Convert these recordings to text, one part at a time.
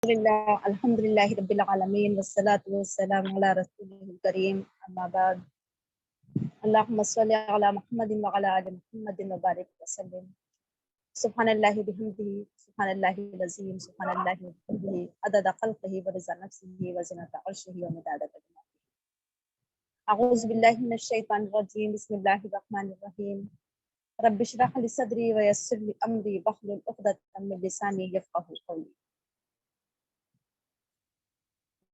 الحمد لله رب العالمين والصلاة والسلام على رسوله الكريم أما بعد اللهم صل على محمد وعلى آل محمد وبارك وسلم سبحان الله بحمده سبحان الله العظيم سبحان الله وبحمده عدد خلقه ورضا نفسه وزنة عرشه ومداد كلماته أعوذ بالله من الشيطان الرجيم بسم الله الرحمن الرحيم رب اشرح لي صدري ويسر لي أمري واحلل عقدة من لساني يفقهوا قولي.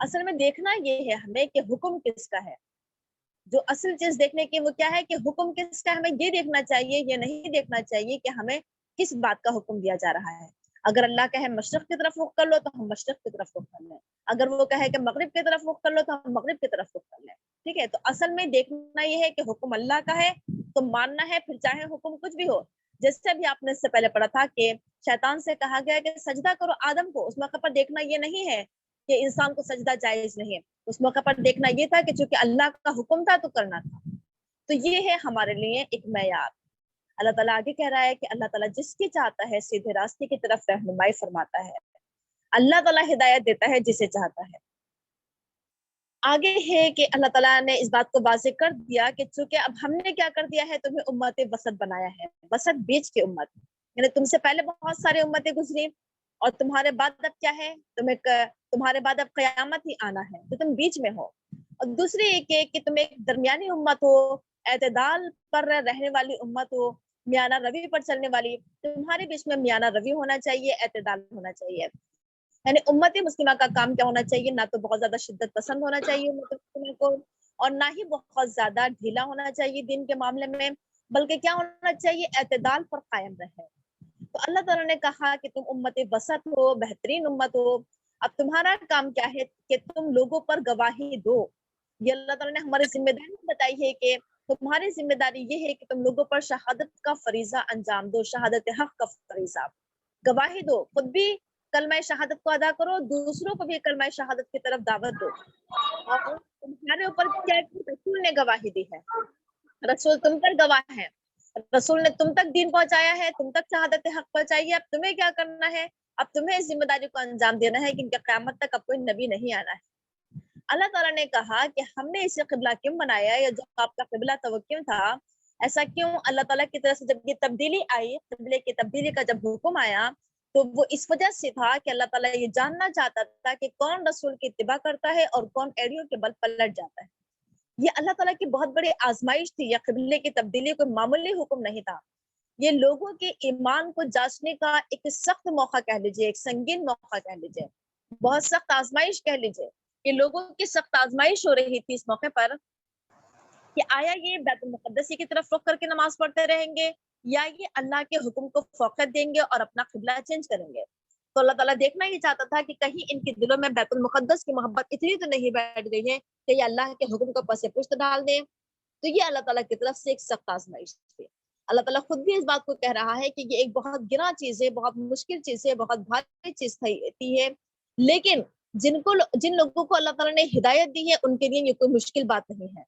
اصل میں دیکھنا یہ ہے ہمیں کہ حکم کس کا ہے. جو اصل چیز دیکھنے کی وہ کیا ہے کہ حکم کس کا. ہمیں یہ دیکھنا چاہیے، یہ نہیں دیکھنا چاہیے کہ ہمیں کس بات کا حکم دیا جا رہا ہے. اگر اللہ کہے مشرق کی طرف رخ کر لو تو ہم مشرق کی طرف رخ کر لیں، اگر وہ کہے کہ مغرب کی طرف رخ کر لو تو ہم مغرب کی طرف رخ کر لیں. ٹھیک ہے، تو اصل میں دیکھنا یہ ہے کہ حکم اللہ کا ہے تو ماننا ہے، پھر چاہے حکم کچھ بھی ہو. جیسے بھی آپ نے اس سے پہلے پڑھا تھا کہ شیطان سے کہا گیا کہ سجدہ کرو آدم کو. اس موقع پر دیکھنا یہ نہیں ہے کہ انسان کو سجدہ جائز نہیں ہے، اس موقع پر دیکھنا یہ تھا کہ چونکہ اللہ کا حکم تھا تو کرنا تھا. تو یہ ہے ہمارے لیے ایک معیار. اللہ تعالیٰ آگے کہہ رہا ہے کہ اللہ تعالیٰ جس کی چاہتا ہے سیدھے راستے کی طرف رہنمائی فرماتا ہے. اللہ تعالیٰ ہدایت دیتا ہے جسے چاہتا ہے. آگے ہے کہ اللہ تعالیٰ نے اس بات کو واضح کر دیا کہ چونکہ اب ہم نے کیا کر دیا ہے، تمہیں امت وسط بنایا ہے. وسط بیچ کی امت، یعنی تم سے پہلے بہت سارے امتیں گزری اور تمہارے بعد اب کیا ہے، تمہارے بعد اب قیامت ہی آنا ہے، تو تم بیچ میں ہو. اور دوسری ایک ہے کہ تم ایک درمیانی امت ہو، اعتدال پر رہنے والی امت ہو، میانہ روی پر چلنے والی. تمہارے بیچ میں میانہ روی ہونا چاہیے، اعتدال ہونا چاہیے. یعنی امت مسلمہ کا کام کیا ہونا چاہیے، نہ تو بہت زیادہ شدت پسند ہونا چاہیے امت مسلمہ کو، اور نہ ہی بہت زیادہ ڈھیلا ہونا چاہیے دین کے معاملے میں، بلکہ کیا ہونا چاہیے، اعتدال پر قائم رہے. تو اللہ تعالیٰ نے کہا کہ تم امت وسط ہو، بہترین امت ہو. اب تمہارا کام کیا ہے کہ تم لوگوں پر گواہی دو. یہ اللہ تعالیٰ نے ہماری ذمہ داری بتائی ہے کہ تمہاری ذمہ داری یہ ہے کہ تم لوگوں پر شہادت کا فریضہ انجام دو، شہادت حق کا فریضہ. گواہی دو، خود بھی کلمہ شہادت کو ادا کرو، دوسروں کو بھی کلمہ شہادت کی طرف دعوت دو. اور تمہارے اوپر کیا ہے، رسول نے گواہی دی ہے، رسول تم پر گواہ ہے، رسول نے تم تک دین پہنچایا ہے، تم تک شہادت حق پہنچائی ہے. اب تمہیں کیا کرنا ہے، اب تمہیں اس ذمہ داری کو انجام دینا ہے کہ قیامت تک اب کوئی نبی نہیں آنا ہے. اللہ تعالیٰ نے کہا کہ ہم نے اسے قبلہ کیوں بنایا، یا جو آپ کا قبلہ تو وہ کیوں تھا، ایسا کیوں. اللہ تعالیٰ کی طرف سے جب یہ تبدیلی آئی، قبلے کی تبدیلی کا جب حکم آیا، تو وہ اس وجہ سے تھا کہ اللہ تعالیٰ یہ جاننا چاہتا تھا کہ کون رسول کی اتباع کرتا ہے اور کون ایڑیوں کے بل پلٹ جاتا ہے. یہ اللہ تعالیٰ کی بہت بڑی آزمائش تھی. یا قبلے کی تبدیلی کوئی معمولی حکم نہیں تھا، یہ لوگوں کے ایمان کو جانچنے کا ایک سخت موقع کہہ لیجیے، ایک سنگین موقع کہہ لیجیے، بہت سخت آزمائش کہہ لیجیے. یہ لوگوں کی سخت آزمائش ہو رہی تھی اس موقع پر کہ آیا یہ بیت المقدس کی طرف رخ کر کے نماز پڑھتے رہیں گے، یا یہ اللہ کے حکم کو فوقیت دیں گے اور اپنا قبلہ چینج کریں گے. تو اللہ تعالیٰ دیکھنا ہی چاہتا تھا کہ کہیں ان کے دلوں میں بیت المقدس کی محبت اتنی تو نہیں بیٹھ گئی ہے کہ یہ اللہ کے حکم کو پس پشت ڈال دیں. تو یہ اللہ تعالیٰ کی طرف سے ایک سخت آزمائش تھی. اللہ تعالیٰ خود بھی اس بات کو کہہ رہا ہے کہ یہ ایک بہت گراں چیز ہے، بہت مشکل چیز ہے، بہت بھاری چیز تھی ہے، لیکن جن لوگوں کو اللہ تعالیٰ نے ہدایت دی ہے ان کے لیے یہ کوئی مشکل بات نہیں ہے.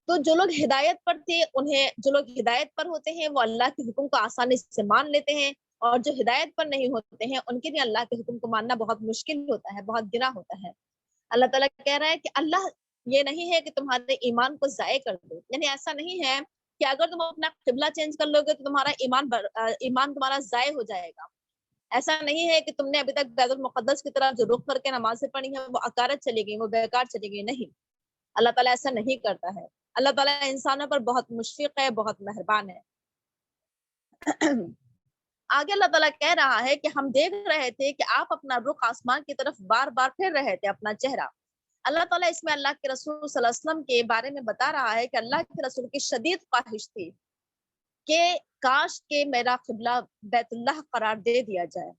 تو جو لوگ ہدایت پر تھے، جو لوگ ہدایت پر ہوتے ہیں وہ اللہ کے حکم کو آسانی سے مان لیتے ہیں، اور جو ہدایت پر نہیں ہوتے ہیں ان کے لیے اللہ کے حکم کو ماننا بہت مشکل ہوتا ہے، بہت گراں ہوتا ہے. اللہ تعالیٰ کہہ رہا ہے کہ اللہ یہ نہیں ہے کہ تمہارے ایمان کو ضائع کر دو. یعنی ایسا نہیں ہے کہ اگر تم اپنا قبلہ چینج کر لو گے تو تمہارا ایمان تمہارا ضائع ہو جائے گا. ایسا نہیں ہے کہ تم نے ابھی تک بیت المقدس کی طرف جو رخ کر کے نمازیں پڑھی ہیں وہ اکارت چلی گئی، وہ بیکار چلی گئی. نہیں، اللہ تعالیٰ ایسا نہیں کرتا ہے. اللہ تعالیٰ انسانوں پر بہت مشفق ہے، بہت مہربان ہے. آگے اللہ تعالیٰ کہہ رہا ہے کہ ہم دیکھ رہے تھے کہ آپ اپنا رخ آسمان کی طرف بار بار پھیر رہے تھے، اپنا چہرہ. اللہ تعالیٰ اس میں اللہ کے رسول صلی اللہ علیہ وسلم کے بارے میں بتا رہا ہے کہ اللہ کے رسول کی شدید خواہش تھی کہ کاش کہ میرا قبلہ بیت اللہ قرار دے دیا جائے.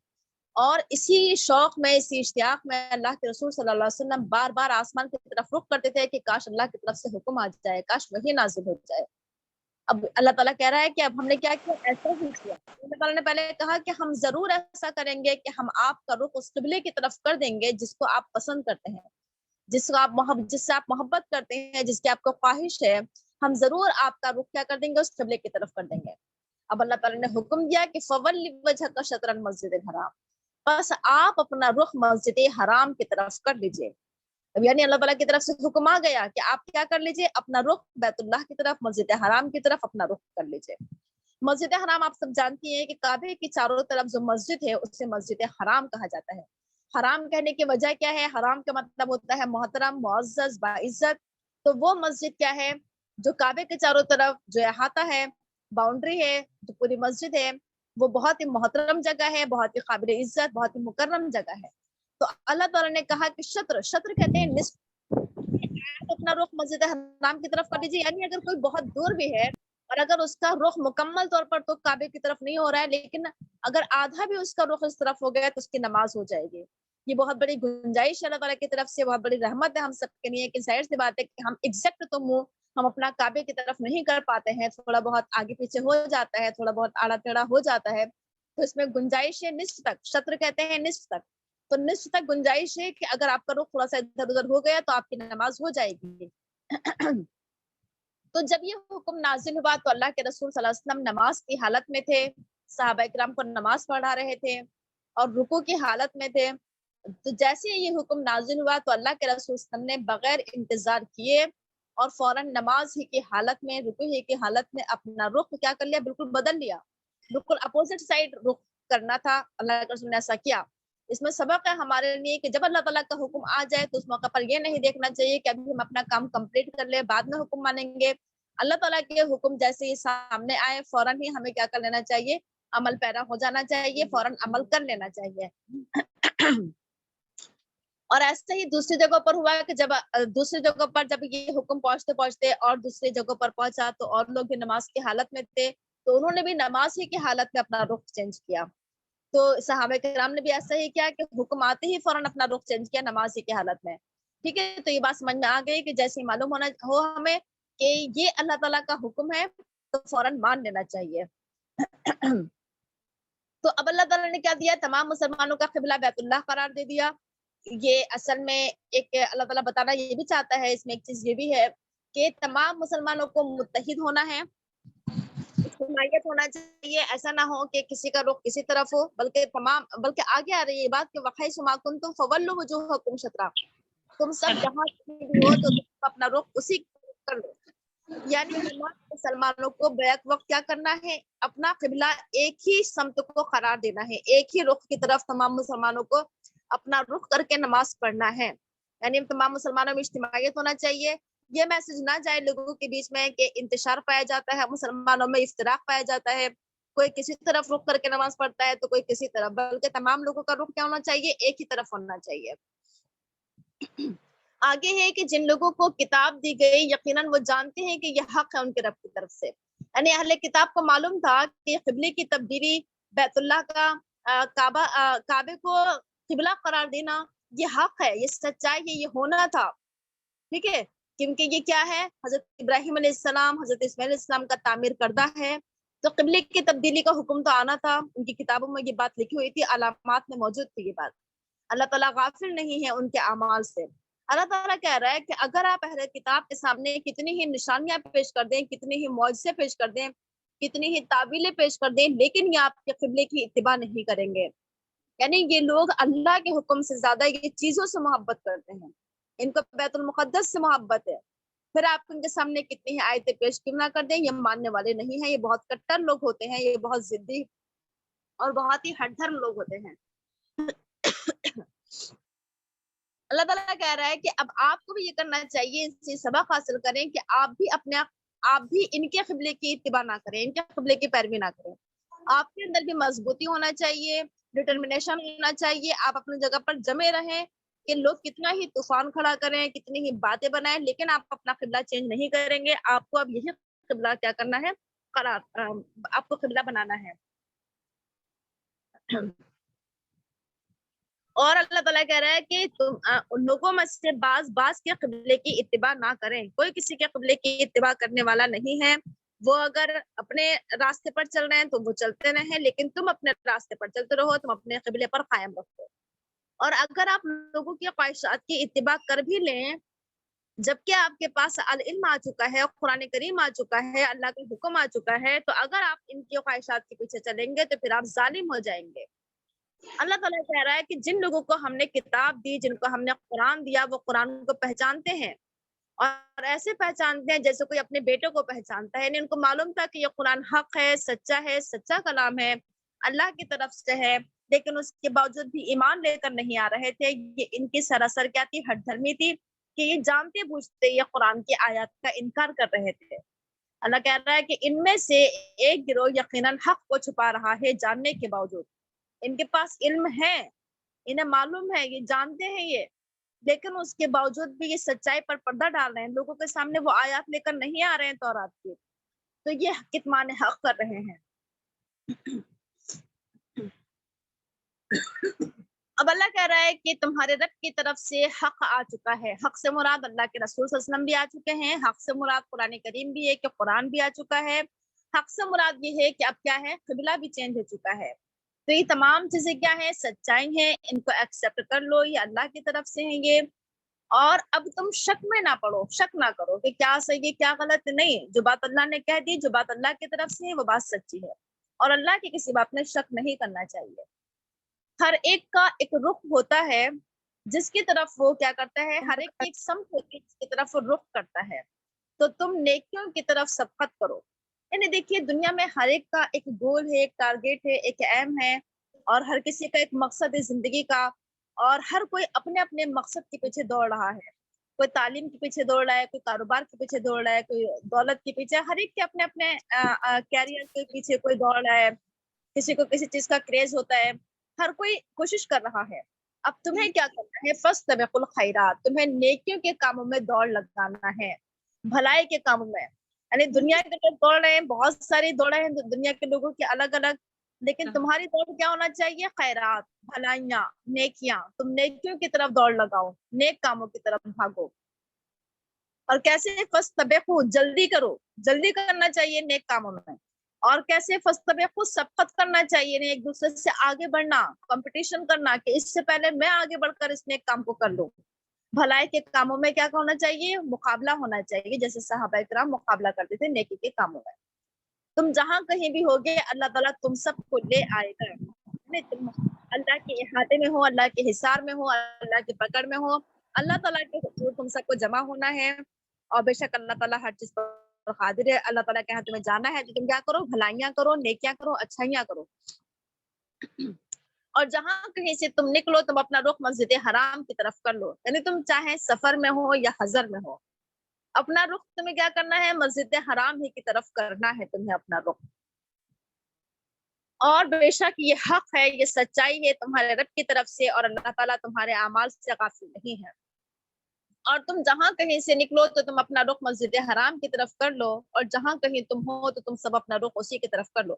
اور اسی شوق میں، اسی اشتیاق میں اللہ کے رسول صلی اللہ علیہ وسلم بار بار آسمان کی طرف رخ کرتے تھے کہ کاش اللہ کی طرف سے حکم آ جائے، کاش وحی نازل ہو جائے. اب اللہ تعالیٰ کہہ رہا ہے کہ اب ہم نے کیا کیا، ایسا ہی کیا. اللہ تعالیٰ نے پہلے کہا کہ ہم ضرور ایسا کریں گے کہ ہم آپ کا رخ اس قبلے کی طرف کر دیں گے جس کو آپ پسند کرتے ہیں، جس سے آپ محبت کرتے ہیں، جس کی آپ کو خواہش ہے. ہم ضرور آپ کا رخ کیا کر دیں گے، اس قبلے کی طرف کر دیں گے. اب اللہ تعالیٰ نے حکم دیا کہ فَوَلِّ وَجْهَكَ شَطْرَ الْمَسْجِدِ الْحَرَامِ، بس آپ اپنا رخ مسجد حرام کی طرف کر لیجئے. اب یعنی اللہ تعالیٰ کی طرف سے حکم آ گیا کہ آپ کیا کر لیجئے، اپنا رخ بیت اللہ کی طرف، مسجد حرام کی طرف اپنا رخ کر لیجئے. مسجد حرام آپ سب جانتی ہیں کہ کعبے کی چاروں طرف جو مسجد ہے اسے مسجد حرام کہا جاتا ہے. حرام کہنے کی وجہ کیا ہے، حرام کا مطلب ہوتا ہے محترم، معزز، باعزت. تو وہ مسجد کیا ہے جو کعبے کے چاروں طرف جو احاطہ ہے، باؤنڈری ہے، جو پوری مسجد ہے، وہ بہت ہی محترم جگہ ہے، بہت ہی قابل عزت، بہت ہی مکرم جگہ ہے. تو اللہ تعالیٰ نے کہا کہ شطر کہتے ہیں نصف، آپ اپنا رخ مسجد حرام کی طرف کر دیجیے، یعنی اگر کوئی بہت دور بھی ہے اور اگر اس کا رخ مکمل طور پر تو کعبے کی طرف نہیں ہو رہا ہے، لیکن اگر آدھا بھی اس کا رخ اس طرف ہو گیا تو اس کی نماز ہو جائے گی۔ یہ بہت بڑی گنجائش اللہ تعالیٰ کی طرف سے، بہت بڑی رحمت ہے ہم سب کے لیے کہ ظاہر سی بات ہے کہ ہم ایگزیکٹ تو منہ ہم اپنا کعبے کی طرف نہیں کر پاتے ہیں، تھوڑا بہت آگے پیچھے ہو جاتا ہے، تھوڑا بہت آڑا ٹیڑھا ہو جاتا ہے، تو اس میں گنجائش ہے نصف تک، شطر کہتے ہیں نصف تک، تو نصف تک گنجائش ہے کہ اگر آپ کا رخ تھوڑا سا ادھر ادھر ہو گیا تو آپ کی نماز ہو جائے گی۔ تو جب یہ حکم نازل ہوا تو اللہ کے رسول صلی اللہ علیہ وسلم نماز کی حالت میں تھے، صحابہ کرام کو نماز پڑھا رہے تھے اور رکوع کی حالت میں تھے۔ تو جیسے یہ حکم نازل ہوا تو اللہ کے رسول صلی اللہ علیہ وسلم نے بغیر انتظار کیے اور فوراً نماز ہی کی حالت میں، رکوع ہی کی حالت میں اپنا رخ کیا کر لیا، بالکل بدل لیا، بالکل اپوزٹ سائڈ رخ کرنا تھا۔ اللہ کے رسول نے ایسا کیا۔ اس میں سبق ہے ہمارے لیے کہ جب اللہ تعالیٰ کا حکم آ جائے تو اس موقع پر یہ نہیں دیکھنا چاہیے کہ ابھی ہم اپنا کام کمپلیٹ کر لیں، بعد میں حکم مانیں گے۔ اللہ تعالیٰ کے حکم جیسے ہی سامنے آئے فوراً ہی ہمیں کیا کر لینا چاہیے، عمل پیرا ہو جانا چاہیے، فوراً عمل کر لینا چاہیے۔ اور ایسے ہی دوسری جگہ پر ہوا کہ جب دوسری جگہ پر جب یہ حکم پہنچتے پہنچتے اور دوسری جگہ پر پہنچا تو اور لوگ بھی نماز کی حالت میں تھے، تو انہوں نے بھی نماز ہی کی حالت میں اپنا رخ چینج کیا۔ تو صحابہ کرام نے بھی ایسا ہی کیا کہ حکم آتے ہی فوراً اپنا رخ چینج کیا نماز ہی کی حالت میں۔ ٹھیک ہے، تو یہ بات سمجھ میں آ گئی کہ جیسے معلوم ہونا ہو ہمیں کہ یہ اللہ تعالیٰ کا حکم ہے تو فوراً مان لینا چاہیے۔ تو اب اللہ تعالیٰ نے کیا دیا، تمام مسلمانوں کا قبلہ بیت اللہ قرار دے دیا۔ یہ اصل میں ایک اللہ تعالیٰ بتانا یہ بھی چاہتا ہے، اس میں ایک چیز یہ بھی ہے کہ تمام مسلمانوں کو متحد ہونا ہے، اجتماعیت ہونا چاہیے، ایسا نہ ہو کہ کسی کا رخ کسی طرف ہو، بلکہ آگے آ رہی ہے یہ بات کہ وَحَيْثُ مَا كُنتُمْ فَوَلُّوا وُجُوهَكُمْ شَطْرَهُ، تم سب جہاں بھی ہو تو تم اپنا رخ اسی کی طرف کر لو، یعنی تمام مسلمانوں کو بیک وقت کیا کرنا ہے، اپنا قبلہ ایک ہی سمت کو قرار دینا ہے، ایک ہی رخ کی طرف تمام مسلمانوں کو اپنا رخ کر کے نماز پڑھنا ہے، یعنی تمام مسلمانوں میں اجتماعیت ہونا چاہیے۔ یہ میسج نہ جائے لوگوں کے بیچ میں کہ انتشار پایا جاتا ہے، مسلمانوں میں افتراق پایا جاتا ہے، کوئی کسی طرف رخ کر کے نماز پڑھتا ہے تو کوئی کسی طرف، بلکہ تمام لوگوں کا رخ کیا ہونا چاہیے، ایک ہی طرف ہونا چاہیے۔ آگے ہے کہ جن لوگوں کو کتاب دی گئی یقیناً وہ جانتے ہیں کہ یہ حق ہے ان کے رب کی طرف سے، یعنی اہل کتاب کو معلوم تھا کہ قبلے کی تبدیلی، بیت اللہ کا کعبے کو قبلہ قرار دینا یہ حق ہے، یہ سچائی ہے، یہ ہونا تھا، ٹھیک ہے، کیونکہ یہ کیا ہے، حضرت ابراہیم علیہ السلام، حضرت اسماعیل علیہ السلام کا تعمیر کردہ ہے، تو قبلے کی تبدیلی کا حکم تو آنا تھا، ان کی کتابوں میں یہ بات لکھی ہوئی تھی، علامات میں موجود تھی یہ بات۔ اللہ تعالیٰ غافل نہیں ہے ان کے اعمال سے۔ اللہ تعالیٰ کہہ رہا ہے کہ اگر آپ اہل کتاب کے سامنے کتنی ہی نشانیاں پیش کر دیں، کتنی ہی معجزے پیش کر دیں، کتنی ہی تعبیلیں پیش کر دیں، لیکن یہ آپ کے قبلے کی اتباع نہیں کریں گے، یعنی یہ لوگ اللہ کے حکم سے زیادہ یہ چیزوں سے محبت کرتے ہیں، ان کو بیت المقدس سے محبت ہے، پھر آپ ان کے سامنے کتنی ہی آیتیں پیش کیوں نہ کر دیں، یہ ماننے والے نہیں ہیں، یہ بہت کٹر لوگ ہوتے ہیں، یہ بہت ضدی اور بہت ہی ہٹ دھرم لوگ ہوتے ہیں۔ اللہ تعالیٰ کہہ رہا ہے کہ اب آپ کو بھی یہ کرنا چاہیے، اس سے سبق حاصل کریں کہ آپ بھی ان کے قبلے کی اتباع نہ کریں، ان کے قبلے کی پیروی نہ کریں، آپ کے اندر بھی مضبوطی ہونا چاہیے، ڈٹرمنیشن ہونا چاہیے، آپ اپنی جگہ پر جمے رہیں کہ لوگ کتنا ہی طوفان کھڑا کریں، کتنی ہی باتیں بنائیں، لیکن آپ اپنا قبلہ چینج نہیں کریں گے، آپ کو اب یہی قبلہ کیا کرنا ہے، آپ کو قبلہ بنانا ہے۔ اور اللہ تعالیٰ کہہ رہا ہے کہ تم ان لوگوں میں سے بعض کے قبلے کی اتباع نہ کریں، کوئی کسی کے قبلے کی اتباع کرنے والا نہیں ہے، وہ اگر اپنے راستے پر چل رہے ہیں تو وہ چلتے رہیں، لیکن تم اپنے راستے پر چلتے رہو، تم اپنے قبلے پر قائم رکھو، اور اگر آپ لوگوں کی خواہشات کی اتباع کر بھی لیں جبکہ آپ کے پاس علم آ چکا ہے، قرآن کریم آ چکا ہے، اللہ کا حکم آ چکا ہے، تو اگر آپ ان کی خواہشات کے پیچھے چلیں گے تو پھر آپ ظالم ہو جائیں گے۔ اللہ تعالیٰ کہہ رہا ہے کہ جن لوگوں کو ہم نے کتاب دی، جن کو ہم نے قرآن دیا، وہ قرآن کو پہچانتے ہیں اور ایسے پہچانتے ہیں جیسے کوئی اپنے بیٹے کو پہچانتا ہے، یعنی ان کو معلوم تھا کہ یہ قرآن حق ہے، سچا کلام ہے، اللہ کی طرف سے ہے، لیکن اس کے باوجود بھی ایمان لے کر نہیں آ رہے تھے۔ یہ ان کی سراسر کیا تھی، ہٹ دھرمی تھی کہ یہ جانتے بوجھتے یہ قرآن کی آیات کا انکار کر رہے تھے۔ اللہ کہہ رہا ہے کہ ان میں سے ایک گروہ یقیناً حق کو چھپا رہا ہے جاننے کے باوجود، ان کے پاس علم ہے، انہیں معلوم ہے، یہ جانتے ہیں یہ، لیکن اس کے باوجود بھی یہ سچائی پر پردہ ڈال رہے ہیں، لوگوں کے سامنے وہ آیات لے کر نہیں آ رہے ہیں تورات کی، تو یہ کتمان حق کر رہے ہیں۔ اب اللہ کہہ رہا ہے کہ تمہارے رب کی طرف سے حق آ چکا ہے۔ حق سے مراد اللہ کے رسول صلی اللہ علیہ وسلم بھی آ چکے ہیں، حق سے مراد قرآن کریم بھی ہے کہ قرآن بھی آ چکا ہے، حق سے مراد یہ ہے کہ اب کیا ہے، قبلہ بھی چینج ہو چکا ہے۔ تو یہ تمام چیزیں کیا ہیں، سچائی ہیں، ان کو ایکسیپٹ کر لو، یہ اللہ کی طرف سے ہیں یہ، اور اب تم شک میں نہ پڑو، شک نہ کرو کہ کیا صحیح ہے کیا غلط، نہیں، جو بات اللہ نے کہہ دی، جو بات اللہ کی طرف سے ہے وہ بات سچی ہے، اور اللہ کی کسی بات میں شک نہیں کرنا چاہیے۔ ہر ایک کا ایک رخ ہوتا ہے جس کی طرف وہ کیا کرتا ہے، ہر ایک کی ایک سمت ہوتی ہے جس کی طرف وہ رخ کرتا ہے، تو تم نیکیوں کی طرف سبقت کرو۔ یعنی دیکھیے دنیا میں ہر ایک کا ایک گول ہے، ایک ٹارگیٹ ہے، ایک ایم ہے، اور ہر کسی کا ایک مقصد ہے زندگی کا، اور ہر کوئی اپنے اپنے مقصد کے پیچھے دوڑ رہا ہے، کوئی تعلیم کے پیچھے دوڑ رہا ہے، کوئی کاروبار کے پیچھے دوڑ رہا ہے، کوئی دولت کے پیچھے، ہر ایک کے اپنے اپنے کیریئر کے پیچھے کوئی دوڑ رہا ہے، کسی کو کسی چیز کا کریز ہوتا ہے، ہر کوئی کوشش کر رہا ہے۔ اب تمہیں کیا کرنا ہے، فاستبقوا الخیرات، تمہیں نیکیوں کے کاموں میں دوڑ لگانا ہے، بھلائی کے کاموں میں، یعنی دنیا کے لوگ دوڑ رہے ہیں، بہت ساری دوڑیں ہیں دنیا کے لوگوں کی الگ الگ، لیکن تمہاری دوڑ کیا ہونا چاہیے، خیرات، بھلائیاں، نیکیاں، تم نیکیوں کی طرف دوڑ لگاؤ، نیک کاموں کی طرف بھاگو۔ اور کیسے، فاستبقوا، جلدی کرو، جلدی کرنا چاہیے نیک کاموں میں، اور کیسے، فاستبقوا، سبقت کرنا چاہیے، یعنی ایک دوسرے سے آگے بڑھنا، کمپٹیشن کرنا کہ اس سے پہلے میں آگے بڑھ کر اس نیک کام کو کر لوں۔ بھلائی کے کاموں میں کیا ہونا چاہیے، مقابلہ ہونا چاہیے، جیسے صحابہ کرام مقابلہ کرتے تھے نیکی کے کاموں میں۔ تم جہاں کہیں بھی ہوگے اللہ تعالیٰ تم سب کو لے آئے گا، یعنی تم اللہ کے احاطے میں ہو، اللہ کے حصار میں ہو، اللہ کی پکڑ میں ہو، اللہ تعالیٰ کے حضور تم سب کو جمع ہونا ہے، اور بے شک اللہ تعالیٰ ہر چیز پر قادر ہے۔ اللہ تعالیٰ کے یہاں تمہیں جانا ہے تو تم کیا کرو، بھلائیاں کرو، نیکیاں کرو، اچھائیاں کرو، اور جہاں کہیں سے تم نکلو تم اپنا رخ مسجد حرام کی طرف کر لو، یعنی تم چاہے سفر میں ہو یا حضر میں ہو، اپنا رخ تمہیں کیا کرنا ہے، مسجد حرام ہی کی طرف کرنا ہے تمہیں اپنا رخ۔ اور بے شک یہ حق ہے، یہ سچائی ہے تمہارے رب کی طرف سے، اور اللہ تعالیٰ تمہارے اعمال سے غافل نہیں ہے۔ اور تم جہاں کہیں سے نکلو تو تم اپنا رخ مسجد حرام کی طرف کر لو، اور جہاں کہیں تم ہو تو تم سب اپنا رخ اسی کی طرف کر لو۔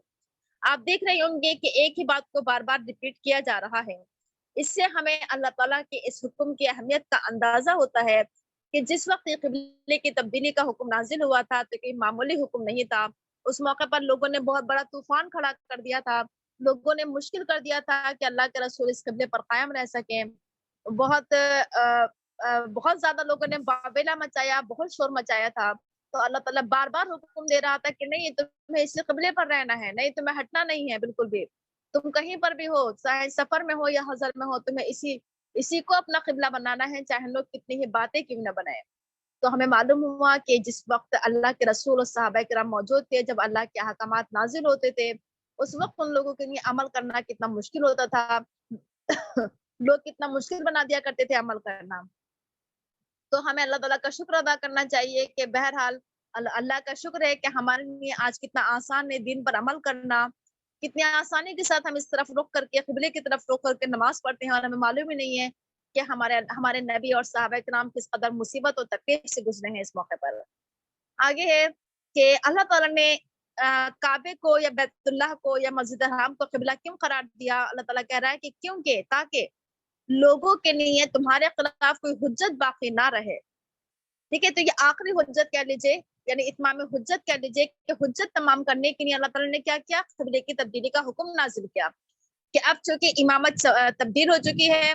آپ دیکھ رہے ہوں گے کہ ایک ہی بات کو بار بار ریپیٹ کیا جا رہا ہے، اس سے ہمیں اللہ تعالیٰ کے اس حکم کی اہمیت کا اندازہ ہوتا ہے کہ جس وقت یہ قبلے کی تبدیلی کا حکم نازل ہوا تھا تو کوئی معمولی حکم نہیں تھا، اس موقع پر لوگوں نے بہت بڑا طوفان کھڑا کر دیا تھا، لوگوں نے مشکل کر دیا تھا کہ اللہ کے رسول اس قبلے پر قائم رہ سکیں، بہت بہت زیادہ لوگوں نے بابیلا مچایا، بہت شور مچایا تھا، تو اللہ تعالیٰ بار بار حکم دے رہا تھا کہ نہیں تمہیں اسی قبلے پر رہنا ہے، نہیں تمہیں ہٹنا نہیں ہے بالکل بھی، تم کہیں پر بھی ہو، چاہے سفر میں ہو یا حضر میں ہو، تمہیں اسی کو اپنا قبلہ بنانا ہے، چاہے لوگ کتنی ہی باتیں کیوں نہ بنائیں۔ تو ہمیں معلوم ہوا کہ جس وقت اللہ کے رسول اور صحابہ کرام موجود تھے، جب اللہ کے احکامات نازل ہوتے تھے، اس وقت ان لوگوں کے لیے عمل کرنا کتنا مشکل ہوتا تھا، لوگ کتنا مشکل بنا دیا کرتے تھے عمل کرنا۔ تو ہمیں اللہ تعالیٰ کا شکر ادا کرنا چاہیے کہ بہرحال اللہ کا شکر ہے کہ ہمارے لیے آج کتنا آسان ہے دین پر عمل کرنا، کتنی آسانی کے ساتھ ہم اس طرف رخ کر کے، قبلے کی طرف رخ کر کے نماز پڑھتے ہیں، اور ہمیں معلوم ہی نہیں ہے کہ ہمارے نبی اور صحابہ کرام کس قدر مصیبت اور تکلیف سے گزرے ہیں اس موقع پر۔ آگے ہے کہ اللہ تعالیٰ نے کعبے کو یا بیت اللہ کو یا مسجد حرام کو قبلہ کیوں قرار دیا؟ اللہ تعالیٰ کہہ رہا ہے کہ کیونکہ تاکہ لوگوں کے لیے تمہارے خلاف کوئی حجت باقی نہ رہے، ٹھیک ہے؟ تو یہ آخری حجت کہہ لیجیے، یعنی اتمام حجت کہہ لیجیے کہ حجت تمام کرنے کے لیے اللہ تعالیٰ نے کیا کیا، قبلے کی تبدیلی کا حکم نازل کیا کہ اب چونکہ امامت تبدیل ہو چکی ہے،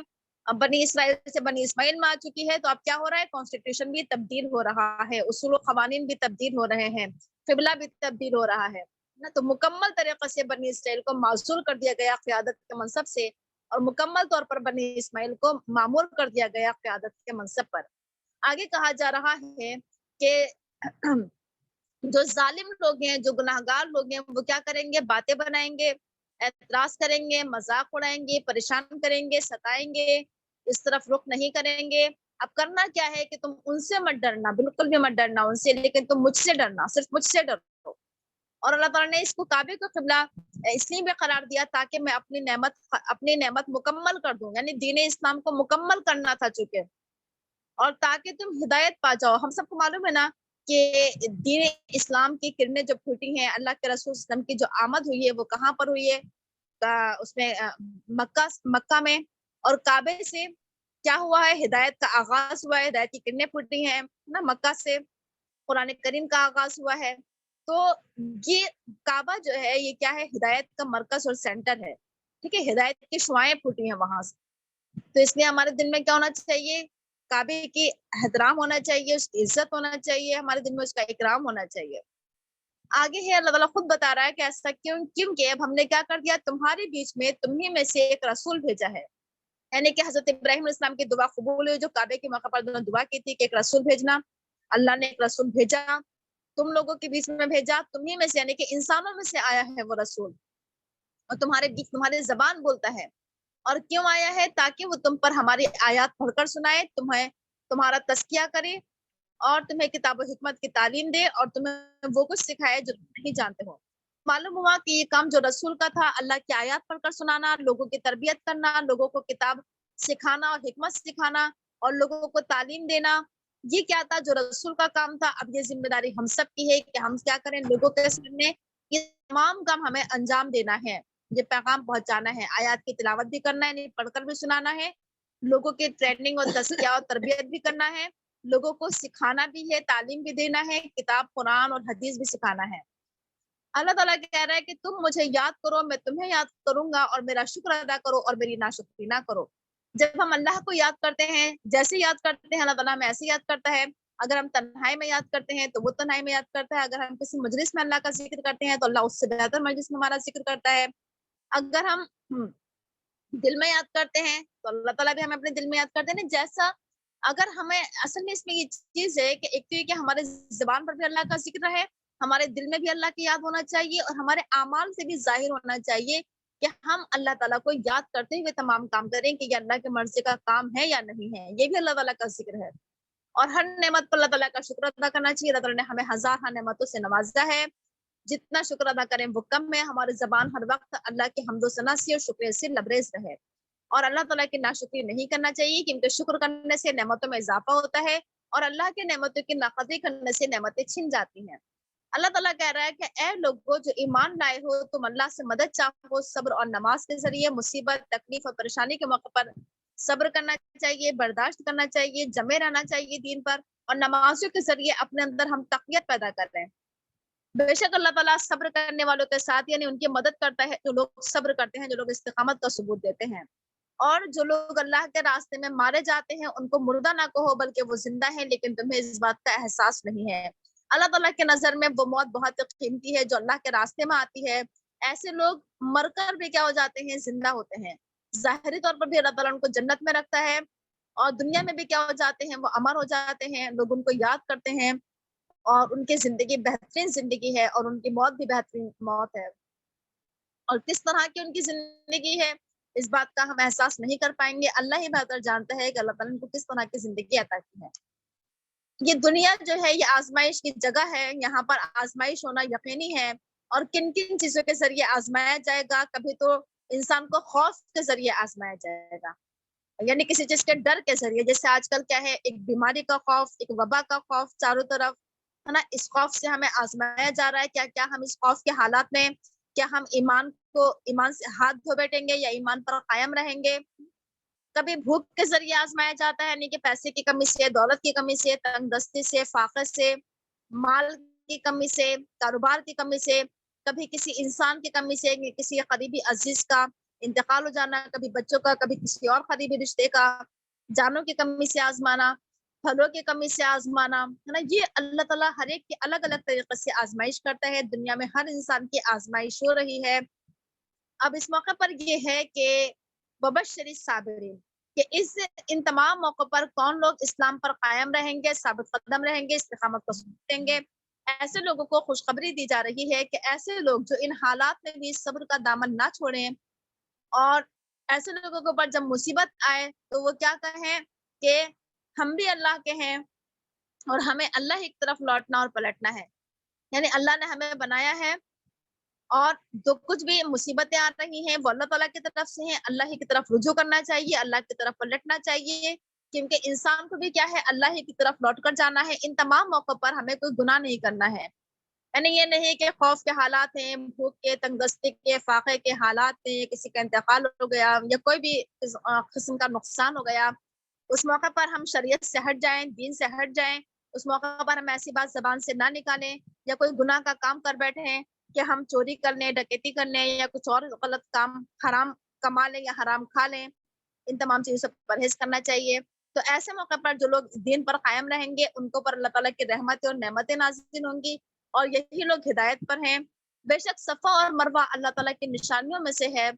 اب بنی اسرائیل سے بنی اسماعیل میں آ چکی ہے، تو اب کیا ہو رہا ہے، کانسٹیٹیوشن بھی تبدیل ہو رہا ہے، اصول و قوانین بھی تبدیل ہو رہے ہیں، قبلہ بھی تبدیل ہو رہا ہے نا، تو مکمل طریقے سے بنی اسرائیل کو معزول کر دیا گیا قیادت کے منصب سے، اور مکمل طور پر بنی اسماعیل کو معمور کر دیا گیا قیادت کے منصب پر۔ آگے کہا جا رہا ہے کہ جو ظالم لوگ ہیں، جو گناہگار لوگ ہیں، وہ کیا کریں گے، باتیں بنائیں گے، اعتراض کریں گے، مذاق اڑائیں گے، پریشان کریں گے، ستائیں گے، اس طرف رخ نہیں کریں گے۔ اب کرنا کیا ہے کہ تم ان سے مت ڈرنا، بالکل بھی مت ڈرنا ان سے، لیکن تم مجھ سے ڈرنا، صرف مجھ سے ڈرو۔ اور اللہ تعالیٰ نے اس کو کعبے کو قبلہ اس لیے بھی قرار دیا تاکہ میں اپنی نعمت مکمل کر دوں، یعنی دین اسلام کو مکمل کرنا تھا چونکہ، اور تاکہ تم ہدایت پا جاؤ۔ ہم سب کو معلوم ہے نا کہ دین اسلام کی کرنیں جو پھوٹی ہیں، اللہ کے رسول صلی اللہ علیہ وسلم کی جو آمد ہوئی ہے وہ کہاں پر ہوئی ہے؟ اس میں مکہ میں، اور کعبے سے کیا ہوا ہے؟ ہدایت کا آغاز ہوا ہے، ہدایت کی کرنیں پھوٹی ہیں نا، مکہ سے قرآن کریم کا آغاز ہوا ہے۔ تو یہ کعبہ جو ہے یہ کیا ہے؟ ہدایت کا مرکز اور سینٹر ہے، ٹھیک ہے، ہدایت کی شعائیں پھوٹی ہیں وہاں سے۔ تو اس لیے ہمارے دل میں کیا ہونا چاہیے؟ کعبے کی احترام ہونا چاہیے، اس کی عزت ہونا چاہیے، ہمارے دل میں اس کا اکرام ہونا چاہیے۔ آگے ہے اللہ تعالیٰ خود بتا رہا ہے کہ ایسا کیونکہ اب ہم نے کیا کر دیا؟ تمہارے بیچ میں تمہیں میں سے ایک رسول بھیجا ہے، یعنی کہ حضرت ابراہیم علیہ السلام کی دعا قبول ہوئی، جو کعبے کے موقع پر انہوں نے دعا کی تھی کہ ایک رسول بھیجنا۔ اللہ نے ایک رسول بھیجا، تم لوگوں کے بیچ میں بھیجا، تمہیں میں سے یعنی کہ انسانوں میں سے آیا ہے وہ رسول، اور تمہارے زبان بولتا ہے۔ اور کیوں آیا ہے؟ تاکہ وہ تم پر ہماری آیات پڑھ کر سنائے، تمہارا تزکیہ کرے، اور تمہیں کتاب و حکمت کی تعلیم دے، اور تمہیں وہ کچھ سکھائے جو تم نہیں جانتے ہو۔ معلوم ہوا کہ یہ کام جو رسول کا تھا، اللہ کی آیات پڑھ کر سنانا، لوگوں کی تربیت کرنا، لوگوں کو کتاب سکھانا اور حکمت سکھانا، اور لوگوں کو تعلیم دینا، یہ کیا تھا؟ جو رسول کا کام تھا۔ اب یہ ذمہ داری ہم سب کی ہے کہ ہم کیا کریں؟ لوگوں کے سامنے یہ تمام کام ہمیں انجام دینا ہے، یہ پیغام پہنچانا ہے، آیات کی تلاوت بھی کرنا ہے، یعنی پڑھ کر بھی سنانا ہے، لوگوں کی ٹریننگ اور تزکیہ اور تربیت بھی کرنا ہے، لوگوں کو سکھانا بھی ہے، تعلیم بھی دینا ہے، کتاب قرآن اور حدیث بھی سکھانا ہے۔ اللہ تعالیٰ کہہ رہا ہے کہ تم مجھے یاد کرو، میں تمہیں یاد کروں گا، اور میرا شکر ادا کرو اور میری ناشکری نہ کرو۔ جب ہم اللہ کو یاد کرتے ہیں، جیسے یاد کرتے ہیں اللہ تعالیٰ ہمیں ایسے یاد کرتا ہے۔ اگر ہم تنہائی میں یاد کرتے ہیں تو وہ تنہائی میں یاد کرتا ہے، اگر ہم کسی مجلس میں اللہ کا ذکر کرتے ہیں تو اللہ اس سے بہتر مجلس میں ہمارا ذکر کرتا ہے۔ اگر ہم دل میں یاد کرتے ہیں تو اللہ تعالیٰ بھی ہمیں اپنے دل میں یاد کرتے ہیں، جیسا اگر ہمیں اصل میں اس میں یہ چیز ہے کہ ایک تو یہ کہ ہمارے زبان پر بھی اللہ کا ذکر ہے، ہمارے دل میں بھی اللہ کی یاد ہونا چاہیے، اور ہمارے اعمال سے بھی ظاہر ہونا چاہیے کہ ہم اللہ تعالیٰ کو یاد کرتے ہوئے تمام کام کریں کہ یہ اللہ کی مرضی کا کام ہے یا نہیں ہے، یہ بھی اللہ تعالیٰ کا ذکر ہے۔ اور ہر نعمت پر اللہ تعالیٰ کا شکر ادا کرنا چاہیے۔ اللہ تعالیٰ نے ہمیں ہزار نعمتوں سے نوازا ہے، جتنا شکر ادا کریں وہ کم ہے۔ ہماری زبان ہر وقت اللہ کی حمد و ثنا سے اور شکر سے لبریز رہے، اور اللہ تعالیٰ کی ناشکری نہیں کرنا چاہیے، کیونکہ شکر کرنے سے نعمتوں میں اضافہ ہوتا ہے، اور اللہ کے نعمتوں کی ناقدری کرنے سے نعمتیں چھن جاتی ہیں۔ اللہ تعالیٰ کہہ رہا ہے کہ اے لوگوں جو ایمان لائے ہو، تم اللہ سے مدد چاہو، صبر اور نماز کے ذریعے مصیبت، تکلیف اور پریشانی کے موقع پر صبر کرنا چاہیے، برداشت کرنا چاہیے، جمے رہنا چاہیے دین پر، اور نمازوں کے ذریعے اپنے اندر ہم تقویت پیدا کر رہے ہیں۔ بے شک اللہ تعالیٰ صبر کرنے والوں کے ساتھ، یعنی ان کی مدد کرتا ہے جو لوگ صبر کرتے ہیں، جو لوگ استقامت کا ثبوت دیتے ہیں۔ اور جو لوگ اللہ کے راستے میں مارے جاتے ہیں ان کو مردہ نہ کہو، بلکہ وہ زندہ ہیں، لیکن تمہیں اس بات کا احساس نہیں ہے۔ اللہ تعالیٰ کے نظر میں وہ موت بہت قیمتی ہے جو اللہ کے راستے میں آتی ہے۔ ایسے لوگ مر کر بھی کیا ہو جاتے ہیں؟ زندہ ہوتے ہیں۔ ظاہری طور پر بھی اللہ تعالیٰ ان کو جنت میں رکھتا ہے، اور دنیا میں بھی کیا ہو جاتے ہیں؟ وہ امر ہو جاتے ہیں، لوگ ان کو یاد کرتے ہیں، اور ان کی زندگی بہترین زندگی ہے، اور ان کی موت بھی بہترین موت ہے۔ اور کس طرح کی ان کی زندگی ہے اس بات کا ہم احساس نہیں کر پائیں گے، اللہ ہی بہتر جانتا ہے کہ اللہ تعالیٰ نے کو کس طرح کی زندگی عطا کی ہے۔ یہ دنیا جو ہے یہ آزمائش کی جگہ ہے، یہاں پر آزمائش ہونا یقینی ہے، اور کن کن چیزوں کے ذریعے آزمایا جائے گا؟ کبھی تو انسان کو خوف کے ذریعے آزمایا جائے گا، یعنی کسی چیز کے ڈر کے ذریعے، جیسے آج کل کیا ہے، ایک بیماری کا خوف، ایک وبا کا خوف چاروں طرف ہے نا، اس خوف سے ہمیں آزمایا جا رہا ہے۔ کیا ہم اس خوف کے حالات میں کیا ہم ایمان سے ہاتھ دھو بیٹھیں گے یا ایمان پر قائم رہیں گے؟ کبھی بھوک کے ذریعے آزمایا جاتا ہے، یعنی کہ پیسے کی کمی سے، دولت کی کمی سے، تنگ دستی سے، فاقے سے، مال کی کمی سے، کاروبار کی کمی سے، کبھی کسی انسان کی کمی سے، کسی قریبی عزیز کا انتقال ہو جانا، کبھی بچوں کا، کبھی کسی اور قریبی رشتے کا، جانوں کی کمی سے آزمانا، پھلوں کی کمی سے آزمانا، ہے نا۔ یہ اللہ تعالیٰ ہر ایک کی الگ الگ طریقے سے آزمائش کرتا ہے، دنیا میں ہر انسان کی آزمائش ہو رہی ہے۔ اب اس موقع پر یہ ہے کہ وبشر الصابرین، کہ ان تمام موقع پر کون لوگ اسلام پر قائم رہیں گے، ثابت قدم رہیں گے، استقامت کو ثبوت دیں گے، ایسے لوگوں کو خوشخبری دی جا رہی ہے کہ ایسے لوگ جو ان حالات میں بھی صبر کا دامن نہ چھوڑیں، اور ایسے لوگوں کے اوپر جب مصیبت آئے تو وہ کیا کہیں کہ ہم بھی اللہ کے ہیں، اور ہمیں اللہ ہی کی طرف لوٹنا اور پلٹنا ہے، یعنی اللہ نے ہمیں بنایا ہے، اور جو کچھ بھی مصیبتیں آ رہی ہیں وہ اللہ تعالیٰ کی طرف سے ہیں، اللہ ہی کی طرف رجوع کرنا چاہیے، اللہ کی طرف پلٹنا چاہیے، کیونکہ انسان کو بھی کیا ہے اللہ ہی کی طرف لوٹ کر جانا ہے۔ ان تمام موقع پر ہمیں کوئی گناہ نہیں کرنا ہے، یعنی یہ نہیں کہ خوف کے حالات ہیں، بھوک کے، تنگدستی کے، فاقے کے حالات ہیں، کسی کا انتقال ہو گیا یا کوئی بھی قسم کا نقصان ہو گیا، اس موقع پر ہم شریعت سے ہٹ جائیں، دین سے ہٹ جائیں، اس موقع پر ہم ایسی بات زبان سے نہ نکالیں یا کوئی گناہ کا کام کر بیٹھے ہیں کہ ہم چوری کر لیں، ڈکیتی کر لیں یا کچھ اور غلط کام حرام کما لیں یا حرام کھا لیں، ان تمام چیزوں سے پرہیز کرنا چاہیے۔ تو ایسے موقع پر جو لوگ دین پر قائم رہیں گے ان کو پر اللہ تعالیٰ کی رحمتیں اور نعمتیں نازل ہوں گی، اور یہی لوگ ہدایت پر ہیں۔ بے شک صفا اور مروہ اللہ تعالیٰ کی نشانیوں میں سے ہے۔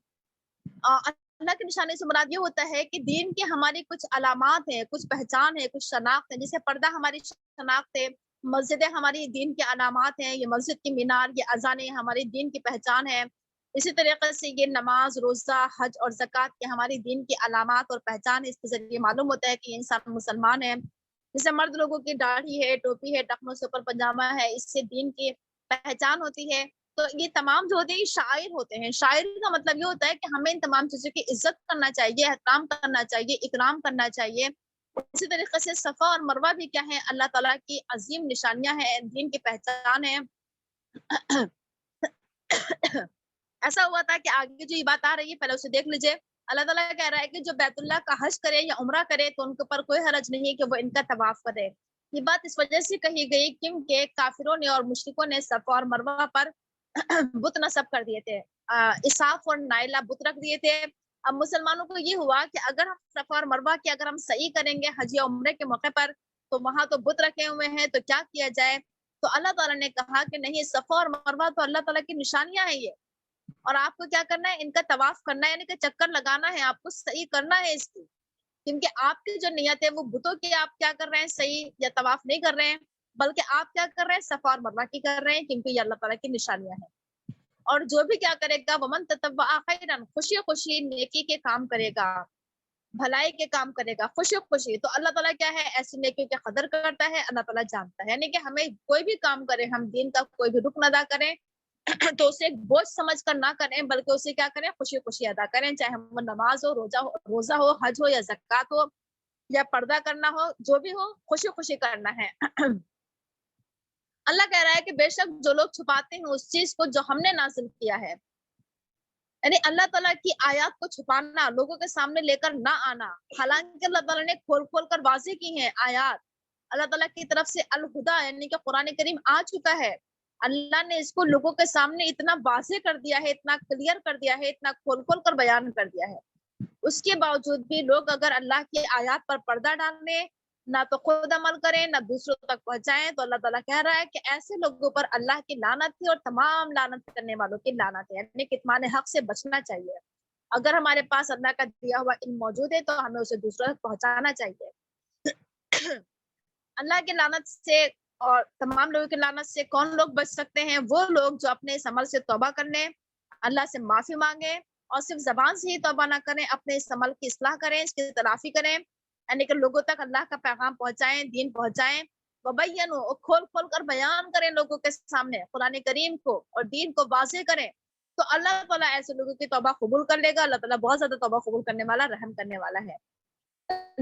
اللہ کی نشانی سے مراد یہ ہوتا ہے کہ دین کی ہماری کچھ علامات ہیں، کچھ پہچان ہے، کچھ شناخت ہے، جیسے پردہ ہماری شناخت ہے، مسجدیں ہماری دین کے علامات ہیں، یہ مسجد کی مینار، یہ اذانیں ہماری دین کی پہچان ہے۔ اسی طریقے سے یہ نماز، روزہ، حج اور زکوٰۃ یہ ہماری دین کی علامات اور پہچان ہے، اس کے ذریعے معلوم ہوتا ہے کہ یہ انسان مسلمان ہے۔ جیسے مرد لوگوں کی داڑھی ہے، ٹوپی ہے، ٹخنوں سے اوپر پاجامہ ہے، اس سے دین کی پہچان ہوتی ہے۔ تو یہ تمام جو ہوتے ہیں شاعر ہوتے ہیں۔ شاعر کا مطلب یہ ہوتا ہے کہ ہمیں ان تمام چیزوں کی عزت کرنا چاہیے، احترام کرنا چاہیے، اکرام کرنا چاہیے۔ اسی طریقے سے صفا اور مروہ بھی کیا ہے؟ اللہ تعالیٰ کی عظیم نشانیاں ہیں، دین کی پہچان ہے۔ ایسا ہوا تھا کہ آگے جو یہ بات آ رہی ہے پہلے اسے دیکھ لیجئے۔ اللہ تعالیٰ کہہ رہا ہے کہ جو بیت اللہ کا حج کرے یا عمرہ کرے تو ان کے اوپر کوئی حرج نہیں کہ وہ ان کا طواف کرے۔ یہ بات اس وجہ سے کہی گئی کیونکہ کافروں نے اور مشرکوں نے صفا اور مروہ پر بت نصب کر دیے تھے، اساف اور نائلہ بت رکھ دیے تھے۔ اب مسلمانوں کو یہ ہوا کہ اگر ہم صفا اور مروہ کی اگر ہم صحیح کریں گے حج یا عمرے کے موقع پر تو وہاں تو بت رکھے ہوئے ہیں، تو کیا کیا جائے؟ تو اللہ تعالیٰ نے کہا کہ نہیں، صفا اور مروہ تو اللہ تعالیٰ کی نشانیاں ہیں یہ، اور آپ کو کیا کرنا ہے؟ ان کا طواف کرنا ہے، یعنی کہ چکر لگانا ہے، آپ کو صحیح کرنا ہے اس کی، کیونکہ آپ کی جو نیت ہے وہ بتوں کی آپ کیا کر رہے ہیں؟ صحیح یا طواف نہیں کر رہے ہیں، بلکہ آپ کیا کر رہے ہیں؟ صفا اور مروہ کی کر رہے ہیں، کیونکہ یہ اللہ تعالیٰ کی نشانیاں ہیں۔ اور جو بھی کیا کرے گا، ومن تطوع خیرا، خوشی خوشی نیکی کے کام کرے گا، بھلائی کے کام کرے گا، خوشی خوشی، تو اللہ تعالیٰ کیا ہے؟ ایسی نیکیوں کی قدر کرتا ہے، اللہ تعالیٰ جانتا ہے، یعنی کہ ہمیں کوئی بھی کام کرے، ہم دین کا کوئی بھی رکن ادا کریں تو اسے بوجھ سمجھ کر نہ کریں، بلکہ اسے کیا کریں؟ خوشی خوشی ادا کریں، چاہے وہ نماز ہو، روزہ ہو، حج ہو یا زکوٰۃ ہو یا پردہ کرنا ہو، جو بھی ہو خوشی خوشی کرنا ہے۔ اللہ کہہ رہا ہے کہ بے شک جو لوگ چھپاتے ہیں اس چیز کو جو ہم نے نازل کیا ہے، یعنی اللہ تعالیٰ کی آیات کو چھپانا، لوگوں کے سامنے لے کر نہ آنا، حالانکہ اللہ تعالیٰ نے کھول کھول کر واضح کی ہیں آیات۔ اللہ تعالیٰ کی طرف سے الہدا یعنی کہ قرآن کریم آ چکا ہے، اللہ نے اس کو لوگوں کے سامنے اتنا واضح کر دیا ہے، اتنا کلیئر کر دیا ہے، اتنا کھول کھول کر بیان کر دیا ہے۔ اس کے باوجود بھی لوگ اگر اللہ کی آیات پر پردہ ڈالنے، نہ تو خود عمل کریں نہ دوسروں تک پہنچائیں، تو اللہ تعالیٰ کہہ رہا ہے کہ ایسے لوگوں پر اللہ کی لعنت ہے اور تمام لعنت کرنے والوں کی لعنت ہے، یعنی کتمان حق سے بچنا چاہیے۔ اگر ہمارے پاس اللہ کا دیا ہوا علم موجود ہے تو ہمیں اسے دوسروں تک پہنچانا چاہیے۔ اللہ کی لعنت سے اور تمام لوگوں کی لعنت سے کون لوگ بچ سکتے ہیں؟ وہ لوگ جو اپنے اس عمل سے توبہ کر لیں، اللہ سے معافی مانگیں، اور صرف زبان سے ہی توبہ نہ کریں، اپنے اس عمل کی اصلاح کریں، اس کی تلافی کریں، یعنی کہ لوگوں تک اللہ کا پیغام پہنچائیں، دین پہنچائیں، وبینوا، اور کھول کھول کر بیان کریں لوگوں کے سامنے قرآن کریم کو اور دین کو واضح کریں، تو اللہ تعالیٰ ایسے لوگوں کی توبہ قبول کر لے گا۔ اللہ تعالیٰ بہت زیادہ توبہ قبول کرنے والا، رحم کرنے والا ہے۔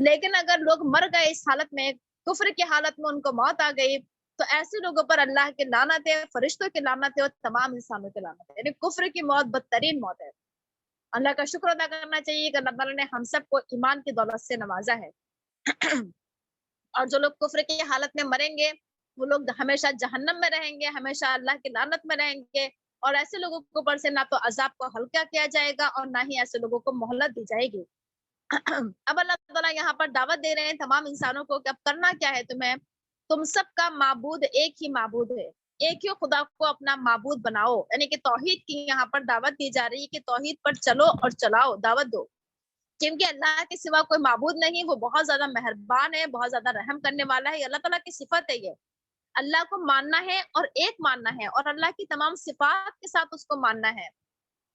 لیکن اگر لوگ مر گئے اس حالت میں، کفر کی حالت میں ان کو موت آ گئی، تو ایسے لوگوں پر اللہ کی لعنت ہے، فرشتوں کی لعنت ہے اور تمام انسانوں کی لعنت ہے، یعنی کفر کی موت بدترین موت ہے۔ اللہ کا شکر ادا کرنا چاہیے کہ اللہ تعالیٰ نے ہم سب کو ایمان کی دولت سے نوازا ہے۔ اور جو لوگ کفر کی حالت میں مریں گے وہ لوگ ہمیشہ جہنم میں رہیں گے، ہمیشہ اللہ کی لعنت میں رہیں گے، اور ایسے لوگوں کے اوپر سے نہ تو عذاب کو ہلکا کیا جائے گا اور نہ ہی ایسے لوگوں کو مہلت دی جائے گی۔ اب اللہ تعالیٰ یہاں پر دعوت دے رہے ہیں تمام انسانوں کو کہ اب کرنا کیا ہے تمہیں؟ تم سب کا معبود ایک ہی معبود ہے، ایک ہی خدا کو اپنا معبود بناؤ، یعنی کہ توحید کی یہاں پر دعوت دی جا رہی ہے کہ توحید پر چلو اور چلاؤ، دعوت دو، کیونکہ اللہ کے سوا کوئی معبود نہیں، وہ بہت زیادہ مہربان ہے، بہت زیادہ رحم کرنے والا ہے، اللہ تعالیٰ کی صفت ہے یہ۔ اللہ کو ماننا ہے اور ایک ماننا ہے، اور اللہ کی تمام صفات کے ساتھ اس کو ماننا ہے،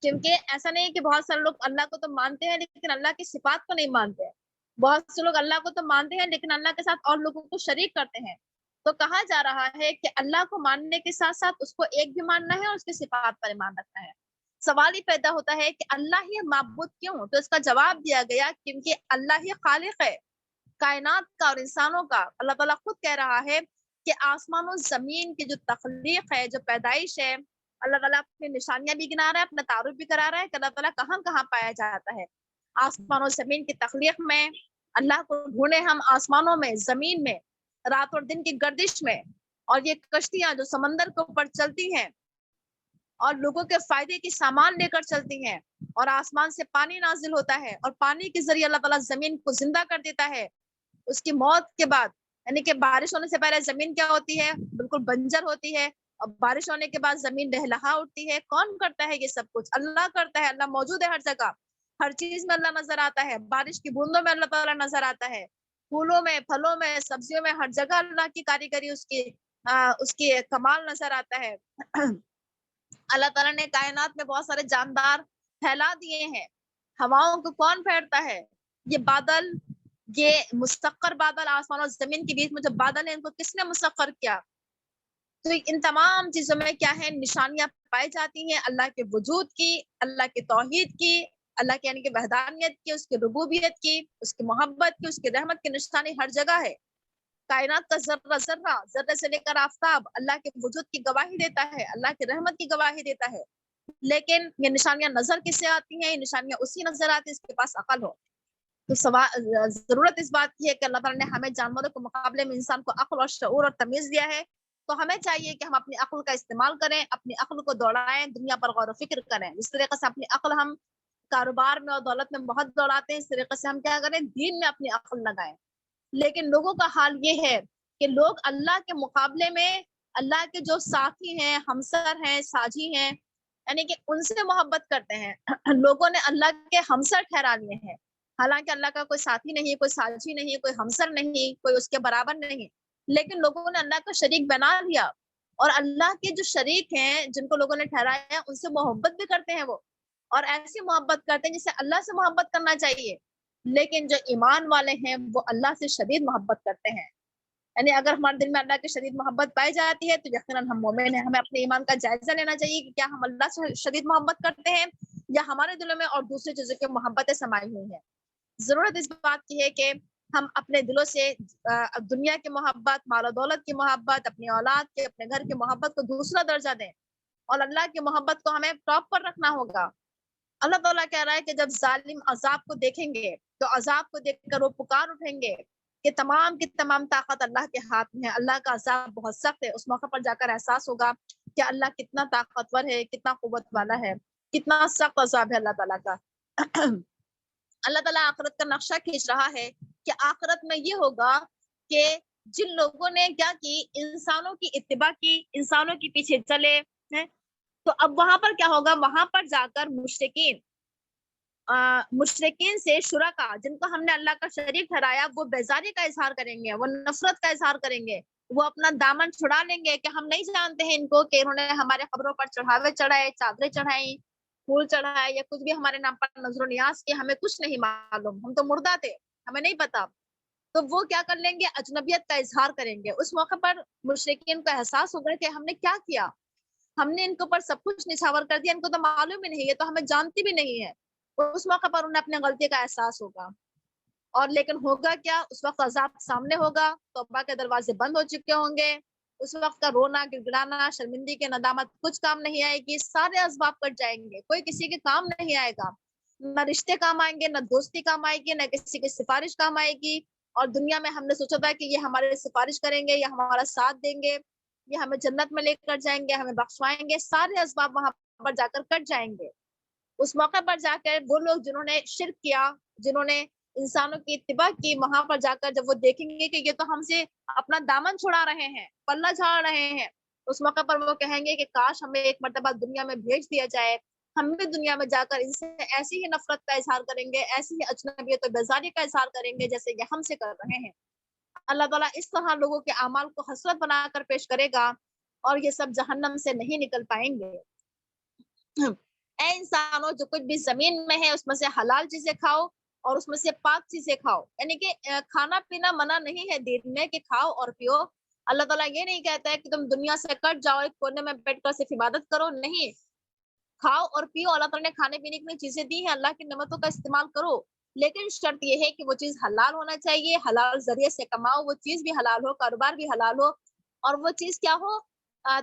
کیونکہ ایسا نہیں کہ بہت سارے لوگ اللہ کو تو مانتے ہیں لیکن اللہ کی صفات کو نہیں مانتے ہیں۔ بہت سے لوگ اللہ کو تو مانتے ہیں لیکن اللہ کے ساتھ اور لوگوں کو شریک کرتے ہیں۔ تو کہا جا رہا ہے کہ اللہ کو ماننے کے ساتھ ساتھ اس کو ایک بھی ماننا ہے اور اس کی صفات پر ایمان رکھنا ہے۔ سوال ہی پیدا ہوتا ہے کہ اللہ ہی معبود کیوں؟ تو اس کا جواب دیا گیا کیونکہ اللہ ہی خالق ہے کائنات کا اور انسانوں کا۔ اللہ تعالیٰ خود کہہ رہا ہے کہ آسمان و زمین کی جو تخلیق ہے، جو پیدائش ہے، اللہ تعالیٰ اپنی نشانیاں بھی گنا رہا ہے، اپنا تعارف بھی کرا رہا ہے کہ اللہ تعالیٰ کہاں کہاں پایا جاتا ہے۔ آسمان و زمین کی تخلیق میں اللہ کو ڈھونڈے ہم آسمانوں میں، زمین میں، رات اور دن کی گردش میں، اور یہ کشتیاں جو سمندر کے اوپر چلتی ہیں اور لوگوں کے فائدے کی سامان لے کر چلتی ہیں، اور آسمان سے پانی نازل ہوتا ہے اور پانی کے ذریعے اللہ تعالیٰ زمین کو زندہ کر دیتا ہے اس کی موت کے بعد۔ یعنی کہ بارش ہونے سے پہلے زمین کیا ہوتی ہے؟ بالکل بنجر ہوتی ہے، اور بارش ہونے کے بعد زمین لہلہا اٹھتی ہے۔ کون کرتا ہے یہ سب کچھ؟ اللہ کرتا ہے۔ اللہ موجود ہے ہر جگہ، ہر چیز میں اللہ نظر آتا ہے، بارش کی بوندوں میں اللہ تعالیٰ نظر آتا ہے، پھولوں میں، پھلوں میں، سبزیوں میں، ہر جگہ اللہ کی کاریگری، اس کی کمال نظر آتا ہے۔ اللہ تعالیٰ نے کائنات میں بہت سارے جاندار پھیلا دیے ہیں۔ ہواؤں کو کون پھیرتا ہے؟ یہ بادل، یہ مسخر بادل، آسمان اور زمین کے بیچ میں جو بادل ہیں ان کو کس نے مسخر کیا؟ تو ان تمام چیزوں میں کیا ہے؟ نشانیاں پائی جاتی ہیں اللہ کے وجود کی، اللہ کی توحید کی، اللہ کی یعنی کہ وحدانیت کی، اس کی ربوبیت کی، اس کی محبت کی، اس کی رحمت کی نشانی ہر جگہ ہے۔ کائنات کا ذرہ ذرہ، ذرے سے لے کر آفتاب اللہ کے وجود کی گواہی دیتا ہے، اللہ کی رحمت کی گواہی دیتا ہے۔ لیکن یہ نشانیاں نظر کس سے آتی ہیں؟ یہ نشانیاں اسی نظر آتی ہیں جس کے پاس عقل ہو۔ تو ضرورت اس بات کی ہے کہ اللہ تعالیٰ نے ہمیں جانوروں کے مقابلے میں انسان کو عقل اور شعور اور تمیز دیا ہے، تو ہمیں چاہیے کہ ہم اپنی عقل کا استعمال کریں، اپنی عقل کو دوڑائیں، دنیا پر غور و فکر کریں۔ جس طریقے سے اپنی عقل ہم کاروبار میں اور دولت میں بہت دوڑاتے ہیں، اس طریقے سے ہم کیا کریں؟ دین میں اپنی عقل لگائیں۔ لیکن لوگوں کا حال یہ ہے کہ لوگ اللہ کے مقابلے میں اللہ کے جو ساتھی ہیں، ہمسر ہیں، ساجی ہیں، یعنی کہ ان سے محبت کرتے ہیں۔ لوگوں نے اللہ کے ہمسر ٹھہرا لیے ہیں، حالانکہ اللہ کا کوئی ساتھی نہیں، کوئی ساجی نہیں، کوئی ہمسر نہیں، کوئی اس کے برابر نہیں، لیکن لوگوں نے اللہ کا شریک بنا لیا۔ اور اللہ کے جو شریک ہیں جن کو لوگوں نے ٹھہرایا ان سے محبت بھی کرتے ہیں وہ، اور ایسی محبت کرتے ہیں جسے اللہ سے محبت کرنا چاہیے۔ لیکن جو ایمان والے ہیں وہ اللہ سے شدید محبت کرتے ہیں۔ یعنی اگر ہمارے دل میں اللہ کی شدید محبت پائی جاتی ہے تو یقیناً ہم مومن ہیں۔ ہمیں اپنے ایمان کا جائزہ لینا چاہیے کہ کیا ہم اللہ سے شدید محبت کرتے ہیں یا ہمارے دلوں میں اور دوسری چیزوں کی محبتیں سمائی ہوئی ہیں۔ ضرورت اس بات کی ہے کہ ہم اپنے دلوں سے دنیا کی محبت، مال و دولت کی محبت، اپنی اولاد کے، اپنے گھر کی محبت کو دوسرا درجہ دیں، اور اللہ کی محبت کو ہمیں ٹاپ پر رکھنا ہوگا۔ اللہ تعالیٰ کہہ رہا ہے کہ جب ظالم عذاب کو دیکھیں گے تو عذاب کو دیکھ کر وہ پکار اٹھیں گے کہ تمام کی تمام طاقت اللہ کے ہاتھ میں ہے، اللہ کا عذاب بہت سخت ہے۔ اس موقع پر جا کر احساس ہوگا کہ اللہ کتنا طاقتور ہے، کتنا قوت والا ہے، کتنا سخت عذاب ہے اللہ تعالیٰ کا۔ اللہ تعالیٰ آخرت کا نقشہ کھینچ رہا ہے کہ آخرت میں یہ ہوگا کہ جن لوگوں نے کیا کی؟ انسانوں کی اتباع کی، انسانوں کے پیچھے چلے ہیں، تو اب وہاں پر کیا ہوگا؟ وہاں پر جا کر مشرکین سے شرکا جن کو ہم نے اللہ کا شریک ٹھہرایا وہ بیزاری کا اظہار کریں گے، وہ نفرت کا اظہار کریں گے، وہ اپنا دامن چھڑا لیں گے کہ ہم نہیں جانتے ہیں ان کو کہ انہوں نے ہمارے قبروں پر چڑھاوے چڑھائے، چادریں چڑھائیں، پھول چڑھائے، یا کچھ بھی ہمارے نام پر نظر و نیاز کیا، ہمیں کچھ نہیں معلوم، ہم تو مردہ تھے، ہمیں نہیں پتا۔ تو وہ کیا کر لیں گے؟ اجنبیت کا اظہار کریں گے۔ اس موقع پر مشرکین کو احساس ہوگا کہ ہم نے کیا کیا، ہم نے ان کے اوپر سب کچھ نچھاور کر دیا، ان کو تو معلوم ہی نہیں ہے، تو ہمیں جانتی بھی نہیں ہے۔ اس موقع پر انہیں اپنے غلطی کا احساس ہوگا، اور لیکن ہوگا کیا؟ اس وقت عذاب سامنے ہوگا، توبہ کے دروازے بند ہو چکے ہوں گے، اس وقت کا رونا، گڑگڑانا، شرمندگی، ندامت کچھ کام نہیں آئے گی، سارے اسباب کٹ جائیں گے، کوئی کسی کے کام نہیں آئے گا، نہ رشتے کام آئیں گے، نہ دوستی کام آئے گی، نہ کسی کی سفارش کام آئے گی۔ اور دنیا میں ہم نے سوچا تھا کہ یہ ہمارے سفارش کریں گے، یہ ہمارا ساتھ دیں گے، یہ ہمیں جنت میں لے کر جائیں گے، ہمیں بخشوائیں گے، سارے اسباب وہاں پر جا کر کٹ جائیں گے۔ اس موقع پر جا کر وہ لوگ جنہوں نے شرک کیا، جنہوں نے انسانوں کی اتباع کی، وہاں پر جا کر جب وہ دیکھیں گے کہ یہ تو ہم سے اپنا دامن چھڑا رہے ہیں، پلہ جھاڑ رہے ہیں، اس موقع پر وہ کہیں گے کہ کاش ہمیں ایک مرتبہ دنیا میں بھیج دیا جائے، ہم بھی دنیا میں جا کر ان سے ایسی ہی نفرت کا اظہار کریں گے، ایسی ہی اجنبیت و بیزاری کا اظہار کریں گے جیسے یہ ہم سے کر رہے ہیں۔ اللہ تعالیٰ اس طرح لوگوں کے اعمال کو حسرت بنا کر پیش کرے گا، اور یہ سب جہنم سے نہیں نکل پائیں گے۔ اے انسانوں، جو کچھ بھی زمین میں ہے اس میں سے حلال چیزیں کھاؤ اور اس میں سے پاک چیزیں کھاؤ، یعنی کہ کھانا پینا منع نہیں ہے دین میں کہ کھاؤ اور پیو، اللہ تعالیٰ یہ نہیں کہتا ہے کہ تم دنیا سے کٹ جاؤ، ایک کونے میں بیٹھ کر صرف عبادت کرو، نہیں، کھاؤ اور پیو، اللہ تعالیٰ نے کھانے پینے کی چیزیں دی ہیں، اللہ کی نعمتوں کا استعمال کرو، لیکن شرط یہ ہے کہ وہ چیز حلال ہونا چاہیے، حلال ذریعے سے کماؤ، وہ چیز بھی حلال ہو، کاروبار بھی حلال ہو، اور وہ چیز کیا ہو،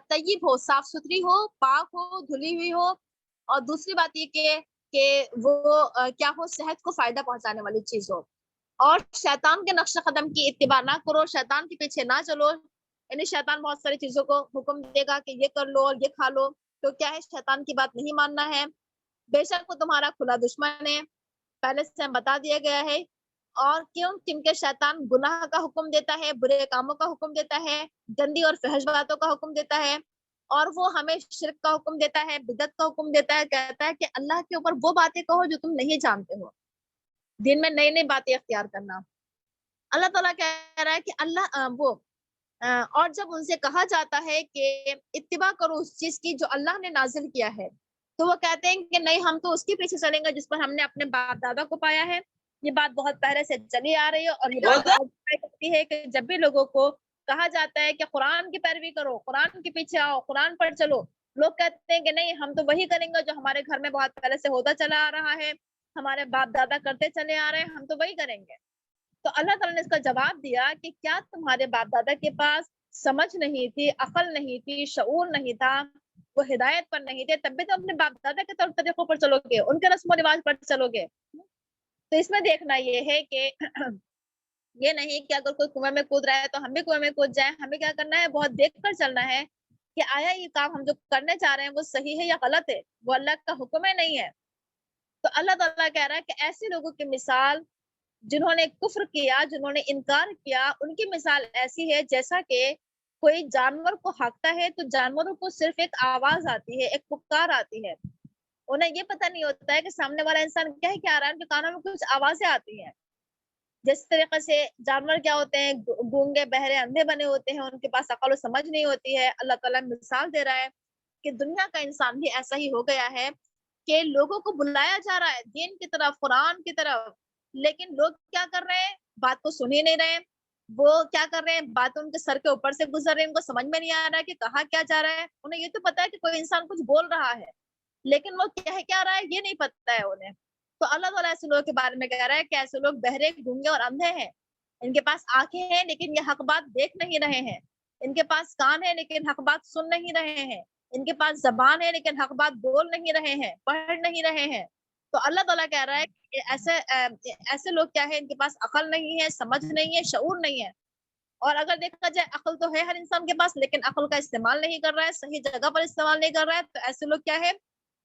طیب ہو، صاف ستھری ہو، پاک ہو، دھلی ہوئی ہو، اور دوسری بات یہ کہ وہ کیا ہو، صحت کو فائدہ پہنچانے والی چیز ہو، اور شیطان کے نقش قدم کی اتباع نہ کرو، شیطان کے پیچھے نہ چلو، یعنی شیطان بہت ساری چیزوں کو حکم دے گا کہ یہ کر لو اور یہ کھا لو، تو کیا ہے، شیطان کی بات نہیں ماننا ہے، بے شک وہ تمہارا کھلا دشمن ہے، پہلے سے ہم بتا دیا گیا ہے، اور کیوں، کیونکہ شیطان گناہ کا حکم دیتا ہے، برے کاموں کا حکم دیتا ہے، گندی اور فحش باتوں کا حکم دیتا ہے، اور وہ ہمیں شرک کا حکم دیتا ہے، بدعت کا حکم دیتا ہے، کہتا ہے کہ اللہ کے اوپر وہ باتیں کہو جو تم نہیں جانتے ہو، دین میں نئی نئی باتیں اختیار کرنا۔ اللہ تعالیٰ کہہ رہا ہے کہ اور جب ان سے کہا جاتا ہے کہ اتباع کرو اس چیز کی جو اللہ نے نازل کیا ہے، تو وہ کہتے ہیں کہ نہیں، ہم تو اس کے پیچھے چلیں گے جس پر ہم نے اپنے باپ دادا کو پایا ہے۔ یہ بات بہت پہلے سے چلی آ رہی ہے، اور یہ بات آج بھی کرتی ہے کہ جب بھی لوگوں کو کہا جاتا ہے کہ قرآن کی پیروی کرو، قرآن کے پیچھے آؤ، قرآن پر چلو، لوگ کہتے ہیں کہ نہیں، ہم تو وہی کریں گے جو ہمارے گھر میں بہت پہلے سے ہوتا چلا آ رہا ہے، ہمارے باپ دادا کرتے چلے آ رہے ہیں، ہم تو وہی کریں گے۔ تو اللہ تعالیٰ نے اس کا جواب دیا کہ کیا تمہارے باپ دادا کے پاس سمجھ نہیں تھی، عقل نہیں تھی، شعور نہیں تھا، وہ ہدایت پر نہیں تھے، تب بھی تو اپنے باپ دادا کے طور طریقوں پر چلو گے، ان کے رسم و رواج پر چلو گے۔ تو اس میں دیکھنا یہ ہے کہ یہ نہیں کہ اگر کوئی کنویں میں کود رہا ہے تو ہم بھی کنویں میں کود جائیں، ہمیں کیا کرنا ہے، بہت دیکھ کر چلنا ہے کہ آیا یہ کام ہم جو کرنے چاہ رہے ہیں وہ صحیح ہے یا غلط ہے، وہ اللہ کا حکم ہے نہیں ہے۔ تو اللہ تعالیٰ کہہ رہا ہے کہ ایسے لوگوں کی مثال جنہوں نے کفر کیا، جنہوں نے انکار کیا، ان کی مثال ایسی ہے جیسا کہ کوئی جانور کو ہانکتا ہے تو جانوروں کو صرف ایک آواز آتی ہے، ایک پکار آتی ہے، انہیں یہ پتہ نہیں ہوتا ہے کہ سامنے والا انسان کہہ کیا رہا ہے، ان کے کانوں میں کچھ آوازیں آتی ہیں۔ جس طریقے سے جانور کیا ہوتے ہیں، گونگے، بہرے، اندھے بنے ہوتے ہیں، ان کے پاس عقل و سمجھ نہیں ہوتی ہے، اللہ تعالیٰ مثال دے رہا ہے کہ دنیا کا انسان بھی ایسا ہی ہو گیا ہے کہ لوگوں کو بلایا جا رہا ہے دین کی طرف، قرآن کی طرف، لیکن لوگ کیا کر رہے ہیں، بات کو سن ہی نہیں رہے، وہ کیا کر رہے ہیں، بات ان کے سر کے اوپر سے گزر رہے ہیں، ان کو سمجھ میں نہیں آ رہا ہے کہ کہا کیا جا رہا ہے، انہیں یہ تو پتا ہے کہ کوئی انسان کچھ بول رہا ہے، لیکن وہ کہہ کیا رہا ہے یہ نہیں پتا ہے انہیں۔ تو اللہ تعالیٰ ایسے لوگوں کے بارے میں کہہ رہا ہے کہ ایسے لوگ بہرے، گونگے اور اندھے ہیں، ان کے پاس آنکھیں ہیں لیکن یہ حق بات دیکھ نہیں رہے ہیں، ان کے پاس کان ہے لیکن حق بات سن نہیں رہے ہیں، ان کے پاس زبان ہے لیکن حق بات بول نہیں رہے ہیں، پڑھ نہیں رہے ہیں۔ تو اللہ تعالیٰ کہہ رہا ہے کہ ایسے لوگ کیا ہے، ان کے پاس عقل نہیں ہے، سمجھ نہیں ہے، شعور نہیں ہے، اور اگر دیکھا جائے عقل تو ہے ہر انسان کے پاس، لیکن عقل کا استعمال نہیں کر رہا ہے، صحیح جگہ پر استعمال نہیں کر رہا ہے، تو ایسے لوگ کیا ہے،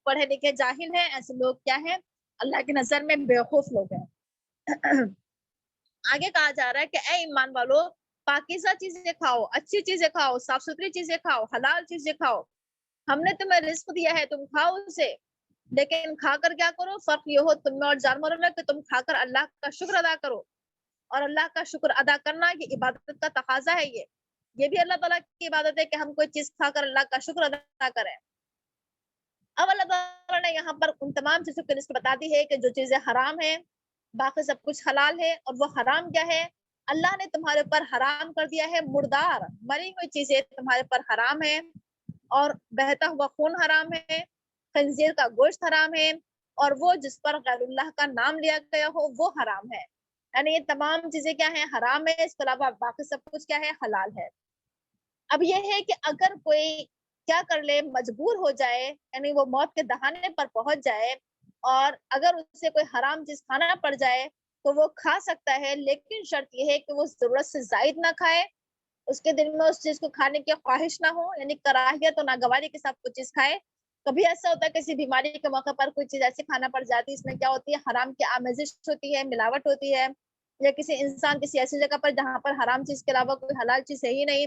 پڑھے لکھے جاہل ہیں، ایسے لوگ کیا ہے، اللہ کی نظر میں بیوقوف لوگ ہیں۔ آگے کہا جا رہا ہے کہ اے ایمان والو، پاکیزہ چیزیں کھاؤ، اچھی چیزیں کھاؤ، صاف ستھری چیزیں کھاؤ، حلال چیزیں کھاؤ، ہم نے تمہیں رزق دیا ہے، تم کھاؤ اسے، لیکن کھا کر کیا کرو، فرق یہ ہو تم میں اور جانوروں میں کہ تم کھا کر اللہ کا شکر ادا کرو، اور اللہ کا شکر ادا کرنا یہ عبادت کا تقاضا ہے، یہ بھی اللہ تعالیٰ کی عبادت ہے کہ ہم کوئی چیز کھا کر اللہ کا شکر ادا کریں۔ اب اللہ تعالیٰ نے یہاں پر ان تمام چیزوں کی لسٹ بتا دی ہے کہ جو چیزیں حرام ہیں، باقی سب کچھ حلال ہے، اور وہ حرام کیا ہے، اللہ نے تمہارے اوپر حرام کر دیا ہے مردار، مری ہوئی چیزیں تمہارے اوپر حرام ہے، اور بہتا ہوا خون حرام ہے، خنزیر کا گوشت حرام ہے، اور وہ جس پر غیر اللہ کا نام لیا گیا ہو وہ حرام ہے، یعنی یہ تمام چیزیں کیا ہیں، حرام ہے، اس کے علاوہ باقی سب کچھ کیا ہے، حلال ہے۔ اب یہ ہے کہ اگر کوئی کیا کر لے، مجبور ہو جائے، یعنی وہ موت کے دہانے پر پہنچ جائے، اور اگر اسے کوئی حرام چیز کھانا پڑ جائے تو وہ کھا سکتا ہے، لیکن شرط یہ ہے کہ وہ ضرورت سے زائد نہ کھائے، اس کے دل میں اس چیز کو کھانے کی خواہش نہ ہو، یعنی کراہیت و ناگواری کے ساتھ کوئی چیز کھائے۔ کبھی ایسا ہوتا ہے کسی بیماری کے موقع پر کوئی چیز ایسی کھانا پڑ جاتی ہے، اس میں کیا ہوتی ہے، حرام کی آمیزش ہوتی ہے، ملاوٹ ہوتی ہے، یا کسی انسان کسی ایسی جگہ پر جہاں پر حرام چیز کے علاوہ کوئی حلال چیز ہے ہی نہیں،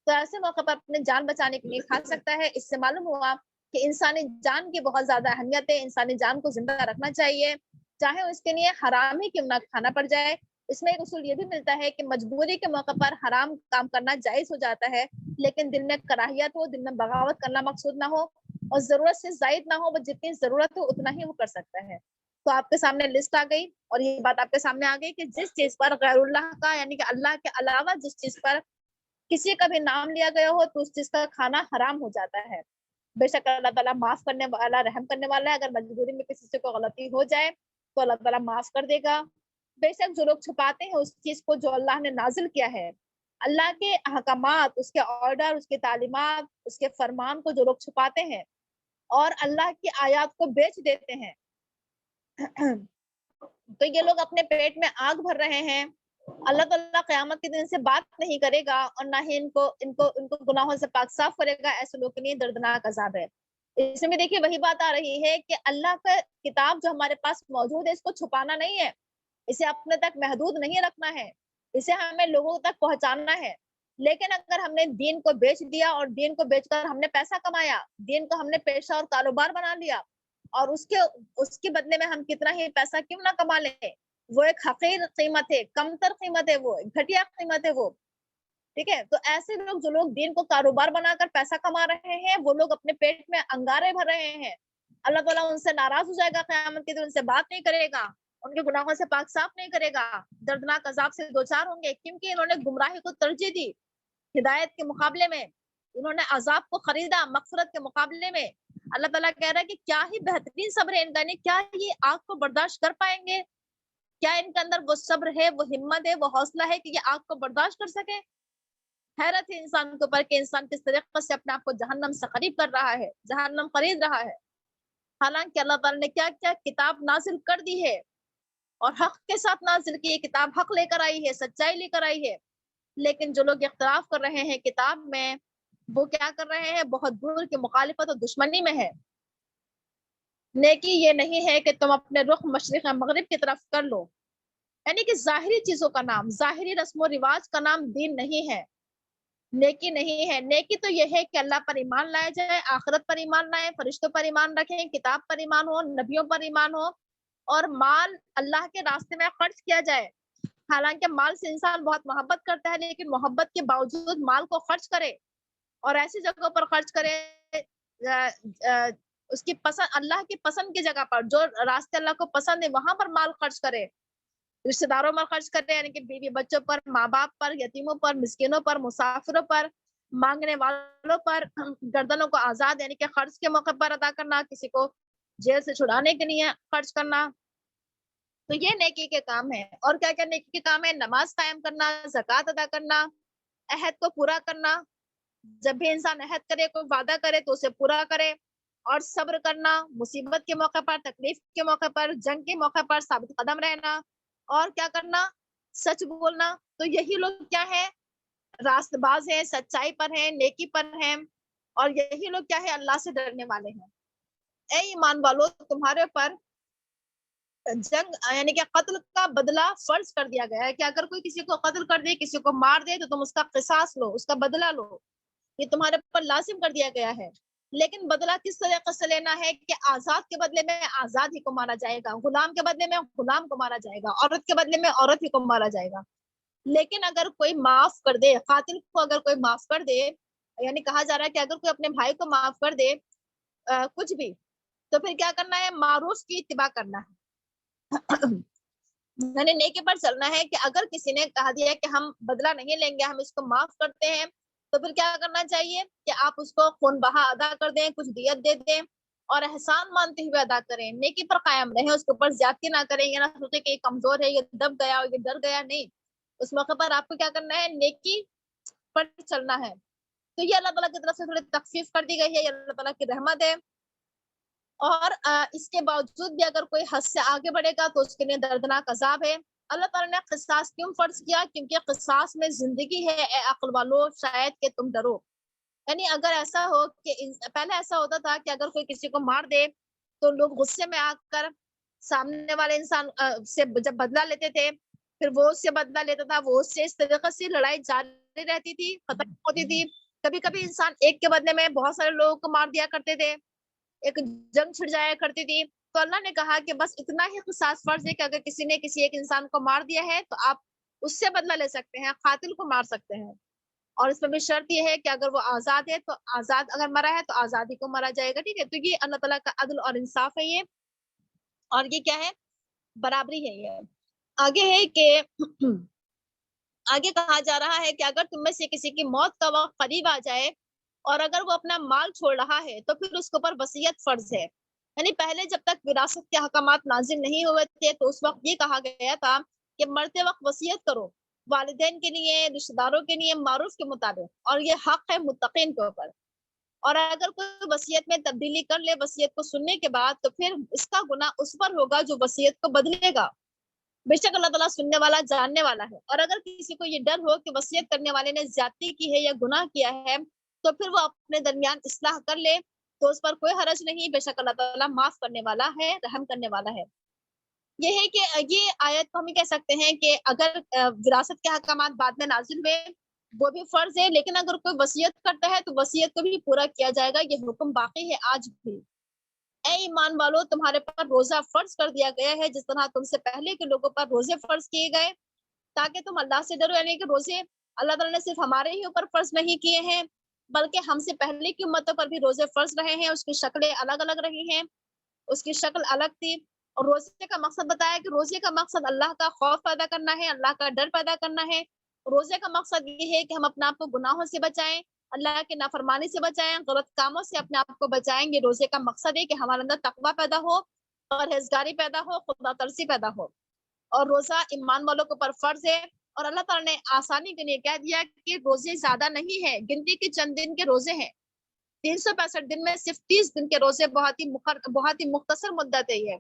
تو ایسے موقع پر اپنے جان بچانے کے لیے کھا سکتا ہے۔ اس سے معلوم ہوا کہ انسانی جان کی بہت زیادہ اہمیت ہے، انسانی جان کو زندہ رکھنا چاہیے، چاہے اس کے لیے حرام ہی کیوں نہ کھانا پڑ جائے۔ اس میں ایک اصول یہ بھی ملتا ہے کہ مجبوری کے موقع پر حرام کام کرنا جائز ہو جاتا ہے، لیکن دل میں کراہیت ہو، دل میں بغاوت کرنا مقصود نہ ہو، اور ضرورت سے زائد نہ ہو، بس جتنی ضرورت ہو اتنا ہی وہ کر سکتا ہے۔ تو آپ کے سامنے لسٹ آ گئی، اور یہ بات آپ کے سامنے آ گئی کہ جس چیز پر غیر اللہ کا، یعنی کہ اللہ کے علاوہ جس چیز پر کسی کا بھی نام لیا گیا ہو تو اس چیز کا کھانا حرام ہو جاتا ہے. بے شک اللہ تعالیٰ معاف کرنے والا، رحم کرنے والا ہے. اگر مجبوری میں کسی سے کوئی غلطی ہو جائے تو اللہ تعالیٰ معاف کر دے گا. بے شک جو لوگ چھپاتے ہیں اس چیز کو جو اللہ نے نازل کیا ہے، اللہ کے احکامات، اس کے آرڈر، اس کے تعلیمات، اس کے فرمان کو جو لوگ چھپاتے ہیں اور اللہ کی آیات کو بیچ دیتے ہیں، تو یہ لوگ اپنے پیٹ میں آگ بھر رہے ہیں. اللہ تعالیٰ قیامت کے دن سے بات نہیں کرے گا اور نہ ہی ان کو گناہوں سے پاک صاف کرے گا. ایسے لوگوں کے لیے دردناک عذاب ہے. اس میں دیکھیے وہی بات آ رہی ہے کہ اللہ کا کتاب جو ہمارے پاس موجود ہے اس کو چھپانا نہیں ہے، اسے اپنے تک محدود نہیں رکھنا ہے، اسے ہمیں لوگوں تک پہنچانا ہے. لیکن اگر ہم نے دین کو بیچ دیا اور دین کو بیچ کر ہم نے پیسہ کمایا، دین کو ہم نے پیشہ اور کاروبار بنا لیا، اور اس کے بدلے میں ہم کتنا ہی پیسہ کیوں نہ کما لیں، وہ ایک حقیر قیمت ہے، کمتر قیمت ہے، وہ گھٹیا قیمت ہے وہ. ٹھیک ہے، تو ایسے لوگ جو لوگ دین کو کاروبار بنا کر پیسہ کما رہے ہیں وہ لوگ اپنے پیٹ میں انگارے بھر رہے ہیں. اللہ تعالیٰ ان سے ناراض ہو جائے گا قیامت کے دن، ان سے بات نہیں کرے گا، ان کے گناہوں سے پاک صاف نہیں کرے گا، دردناک عذاب سے دوچار ہوں گے، کیونکہ انہوں نے گمراہی کو ترجیح دی ہدایت کے مقابلے میں. انہوں نے عذاب کو خریدا مغفرت کے مقابلے میں. اللہ تعالیٰ کہہ رہا ہے کہ کیا ہی بہترین صبر ہے ان کا، یعنی کیا یہ آگ کو برداشت کر پائیں گے؟ کیا ان کے اندر وہ صبر ہے، وہ ہمت ہے، وہ حوصلہ ہے کہ یہ آگ کو برداشت کر سکے؟ حیرت ہے انسان کے اوپر کہ انسان کس طریقے سے اپنے آپ کو جہنم سے قریب کر رہا ہے، جہنم خرید رہا ہے. حالانکہ اللہ تعالیٰ نے کیا کیا کتاب نازل کر دی ہے اور حق کے ساتھ نازل کی. یہ کتاب حق لے کر آئی ہے، سچائی لے کر آئی ہے. لیکن جو لوگ اختلاف کر رہے ہیں کتاب میں، وہ کیا کر رہے ہیں؟ بہت دور کی مخالفت اور دشمنی میں ہے. نیکی یہ نہیں ہے کہ تم اپنے رخ مشرق یا مغرب کی طرف کر لو، یعنی کہ ظاہری چیزوں کا نام، ظاہری رسم و رواج کا نام دین نہیں ہے، نیکی نہیں ہے. نیکی تو یہ ہے کہ اللہ پر ایمان لائے جائے، آخرت پر ایمان لائے، فرشتوں پر ایمان رکھیں، کتاب پر ایمان ہو، نبیوں پر ایمان ہو، اور مال اللہ کے راستے میں خرچ کیا جائے. حالانکہ مال سے انسان بہت محبت کرتا ہے، لیکن محبت کے باوجود مال کو خرچ کرے اور ایسی جگہوں پر خرچ کرے اس کی پسند، اللہ کی پسند کی جگہ پر، جو راستے اللہ کو پسند ہے وہاں پر مال خرچ کرے. رشتہ داروں پر خرچ کرے، یعنی کہ بیوی بچوں پر، ماں باپ پر، یتیموں پر، مسکینوں پر، مسافروں پر، مانگنے والوں پر. گردنوں کو آزاد، یعنی کہ خرچ کے موقع پر ادا کرنا، کسی کو جیل سے چھڑانے کے لیے خرچ کرنا. تو یہ نیکی کے کام ہے. اور کیا کیا نیکی کے کام ہے؟ نماز قائم کرنا، زکوٰۃ ادا کرنا، عہد کو پورا کرنا. جب بھی انسان عہد کرے، کوئی وعدہ کرے تو اسے پورا کرے، اور صبر کرنا، مصیبت کے موقع پر، تکلیف کے موقع پر، جنگ کے موقع پر ثابت قدم رہنا، اور کیا کرنا؟ سچ بولنا. تو یہی لوگ کیا ہے؟ راست باز ہیں، سچائی پر ہیں، نیکی پر ہیں، اور یہی لوگ کیا ہے؟ اللہ سے ڈرنے والے ہیں. اے ایمان والو، تمہارے اوپر جنگ یعنی کہ قتل کا بدلہ فرض کر دیا گیا ہے کہ اگر کوئی کسی کو قتل کر دے، کسی کو مار دے، تو تم اس کا قصاص لو، اس کا بدلہ لو. یہ تمہارے اوپر لازم کر دیا گیا ہے. لیکن بدلہ کس طریقے سے لینا ہے؟ کہ آزاد کے بدلے میں آزاد ہی کو مارا جائے گا، غلام کے بدلے میں غلام کو مارا جائے گا، عورت کے بدلے میں عورت ہی کو مارا جائے گا. لیکن اگر کوئی معاف کر دے، قاتل کو اگر کوئی معاف کر دے، یعنی کہا جا رہا ہے کہ اگر کوئی اپنے بھائی کو معاف کر دے کچھ بھی، تو پھر کیا کرنا ہے؟ معروف کی اتباع کرنا ہے. یعنی نیکی پر چلنا ہے کہ اگر کسی نے کہا دیا کہ ہم بدلہ نہیں لیں گے، ہم اس کو معاف کرتے ہیں، تو پھر کیا کرنا چاہیے؟ کہ آپ اس کو خون بہا ادا کر دیں، کچھ دیت دے دیں، اور احسان مانتے ہوئے ادا کریں. نیکی پر قائم رہیں، اس کے اوپر زیادتی نہ کریں، یہ نہ سوچیں کہ یہ کمزور ہے، یہ دب گیا اور یہ ڈر گیا. نہیں، اس موقع پر آپ کو کیا کرنا ہے؟ نیکی پر چلنا ہے. تو یہ اللہ تعالیٰ کی طرف سے تھوڑی تخفیف کر دی گئی ہے، یہ اللہ تعالیٰ کی رحمت ہے. اور اس کے باوجود بھی اگر کوئی حد سے آگے بڑھے گا تو اس کے لیے دردناک عذاب ہے. اللہ تعالیٰ نے قصاص کیوں فرض کیا؟ کیونکہ قصاص میں زندگی ہے. اے عقل والو، شاید کہ تم ڈرو. یعنی اگر ایسا ہو کہ پہلے ایسا ہوتا تھا کہ اگر کوئی کسی کو مار دے تو لوگ غصے میں آ کر سامنے والے انسان سے جب بدلہ لیتے تھے، پھر وہ اس سے بدلہ لیتا تھا، وہ اس سے اس طریقے سے لڑائی جاری رہتی تھی، ختم ہوتی تھی. کبھی کبھی انسان ایک کے بدلے میں بہت سارے لوگوں کو مار دیا کرتے تھے، ایک جنگ چھڑ جایا کرتی تھی. تو اللہ نے کہا کہ بس اتنا ہی قصاص فرض ہے کہ اگر کسی نے کسی ایک انسان کو مار دیا ہے تو آپ اس سے بدلہ لے سکتے ہیں، قاتل کو مار سکتے ہیں. اور اس میں بھی شرط یہ ہے کہ اگر وہ آزاد ہے تو آزاد، اگر مرا ہے تو آزادی کو مرا جائے گا. ٹھیک ہے، تو یہ اللہ تعالیٰ کا عدل اور انصاف ہے یہ، اور یہ کیا ہے؟ برابری ہے. یہ آگے ہے کہ آگے کہا جا رہا ہے کہ اگر تم میں سے کسی کی موت کا وقت قریب آ جائے اور اگر وہ اپنا مال چھوڑ رہا ہے تو پھر اس کے اوپر وصیت فرض ہے. یعنی پہلے جب تک وراثت کے احکامات نازل نہیں ہوئے تھے تو اس وقت یہ کہا گیا تھا کہ مرتے وقت وصیت کرو والدین کے لیے، رشتہ داروں کے لیے معروف کے مطابق، اور یہ حق ہے متقین کے اوپر. اور اگر کوئی وصیت میں تبدیلی کر لے وصیت کو سننے کے بعد تو پھر اس کا گناہ اس پر ہوگا جو وصیت کو بدلے گا. بے شک اللہ تعالیٰ سننے والا جاننے والا ہے. اور اگر کسی کو یہ ڈر ہو کہ وصیت کرنے والے نے زیادتی کی ہے یا گناہ کیا ہے تو پھر وہ اپنے درمیان اصلاح کر لے تو اس پر کوئی حرج نہیں. بے شک اللہ تعالیٰ معاف کرنے والا ہے، رحم کرنے والا ہے. یہ ہے کہ یہ آیت کو ہم کہہ سکتے ہیں کہ اگر وراثت کے احکامات بعد میں نازل ہوئے وہ بھی فرض ہے، لیکن اگر کوئی وصیت کرتا ہے تو وصیت کو بھی پورا کیا جائے گا. یہ حکم باقی ہے آج بھی. اے ایمان والو، تمہارے پر روزہ فرض کر دیا گیا ہے جس طرح تم سے پہلے کے لوگوں پر روزے فرض کیے گئے تاکہ تم اللہ سے ڈرو. یعنی کہ روزے اللہ تعالیٰ نے صرف ہمارے ہی اوپر فرض نہیں کیے ہیں بلکہ ہم سے پہلے کی امتوں پر بھی روزے فرض رہے ہیں. اس کی شکلیں الگ الگ رہی ہیں، اس کی شکل الگ تھی. اور روزے کا مقصد بتایا کہ روزے کا مقصد اللہ کا خوف پیدا کرنا ہے، اللہ کا ڈر پیدا کرنا ہے. روزے کا مقصد یہ ہے کہ ہم اپنے آپ کو گناہوں سے بچائیں، اللہ کے نافرمانی سے بچائیں، غلط کاموں سے اپنے آپ کو بچائیں. یہ روزے کا مقصد ہے کہ ہمارے اندر تقویٰ پیدا ہو، پرہیزگاری پیدا ہو، خدا ترسی پیدا ہو. اور روزہ ایمان والوں کے اوپر فرض ہے. اور اللہ تعالیٰ نے آسانی کے لیے کہہ دیا کہ روزے زیادہ نہیں ہے، گنتی کے چند دن کے روزے ہیں. 365 دن میں صرف 30 دن کے روزے بہت ہی مختصر مدت ہے یہ.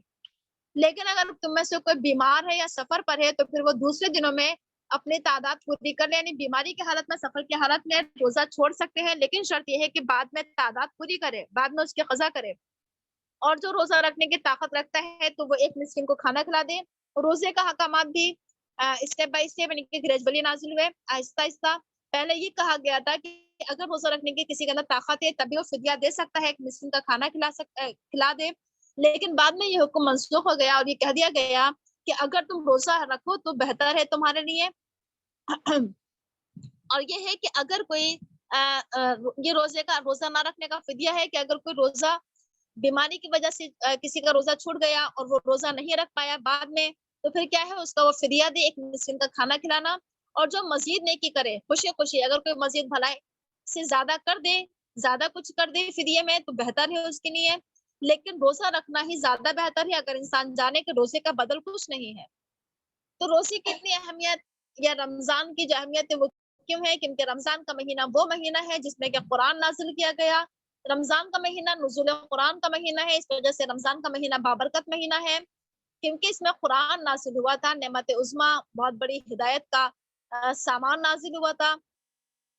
لیکن اگر تم میں سے کوئی بیمار ہے یا سفر پر ہے تو پھر وہ دوسرے دنوں میں اپنی تعداد پوری کر لے. یعنی بیماری کی حالت میں، سفر کی حالت میں روزہ چھوڑ سکتے ہیں، لیکن شرط یہ ہے کہ بعد میں تعداد پوری کرے، بعد میں اس کی قضا کرے. اور جو روزہ رکھنے کی طاقت رکھتا ہے تو وہ ایک مسکین کو کھانا کھلا دے. روزے کا حکامات بھی اسٹیپ بائی اسٹیپ یعنی کہ گریجولی نازل ہوئے، آہستہ آہستہ. پہلے یہ کہا گیا تھا کہ اگر روزہ رکھنے کی کسی کے اندر طاقت ہے تبھی وہ فدیہ دے سکتا ہے، ایک مسکین کا کھانا کھلا دے. لیکن بعد میں یہ حکم منسوخ ہو گیا اور یہ کہہ دیا گیا کہ اگر تم روزہ رکھو تو بہتر ہے تمہارے لیے. اور یہ ہے کہ اگر کوئی یہ روزہ نہ رکھنے کا فدیہ ہے کہ اگر کوئی روزہ بیماری کی وجہ سے کسی کا روزہ چھوٹ گیا اور وہ روزہ نہیں رکھ پایا بعد میں تو پھر کیا ہے، اس کا وہ فدیہ دے، ایک مسکین کا کھانا کھلانا. اور جو مزید نیکی کرے خوشی خوشی، اگر کوئی مزید بھلائی سے زیادہ کر دے، زیادہ کچھ کر دے فدیے میں تو بہتر ہے اس کے لیے. لیکن روزہ رکھنا ہی زیادہ بہتر ہے اگر انسان جانے کہ روزے کا بدل کچھ نہیں ہے. تو روزے کی اتنی اہمیت یا رمضان کی جو اہمیت ہے وہ کیوں ہے؟ کیونکہ رمضان کا مہینہ وہ مہینہ ہے جس میں کہ قرآن نازل کیا گیا. رمضان کا مہینہ نزول قرآن کا مہینہ ہے، اس وجہ سے رمضان کا مہینہ بابرکت مہینہ ہے کیونکہ اس میں قرآن نازل ہوا تھا. نعمت عظمیٰ، بہت بڑی ہدایت کا سامان نازل ہوا تھا.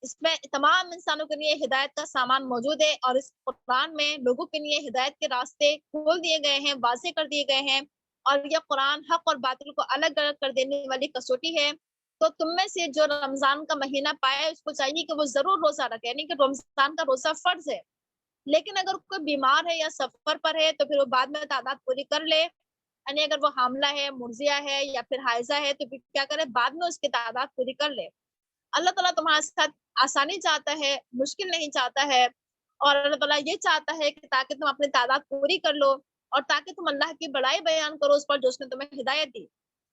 اس میں تمام انسانوں کے لیے ہدایت کا سامان موجود ہے اور اس قرآن میں لوگوں کے لیے ہدایت کے راستے کھول دیے گئے ہیں، واضح کر دیے گئے ہیں. اور یہ قرآن حق اور باطل کو الگ الگ کر دینے والی کسوٹی ہے. تو تم میں سے جو رمضان کا مہینہ پایا اس کو چاہیے کہ وہ ضرور روزہ رکھے، یعنی کہ رمضان کا روزہ فرض ہے. لیکن اگر کوئی بیمار ہے یا سفر پر ہے تو پھر وہ بعد میں تعداد پوری کر لے. یعنی اگر وہ حاملہ ہے، مرضیہ ہے یا پھر حائضہ ہے تو پھر کیا کرے، بعد میں اس کی تعداد پوری کر لے. اللہ تعالیٰ تمہارے ساتھ آسانی چاہتا ہے، مشکل نہیں چاہتا ہے. اور اللہ تعالیٰ یہ چاہتا ہے کہ تاکہ تم اپنی تعداد پوری کر لو اور تاکہ تم اللہ کی بڑائی بیان کرو اس پر جو اس نے تمہیں ہدایت دی.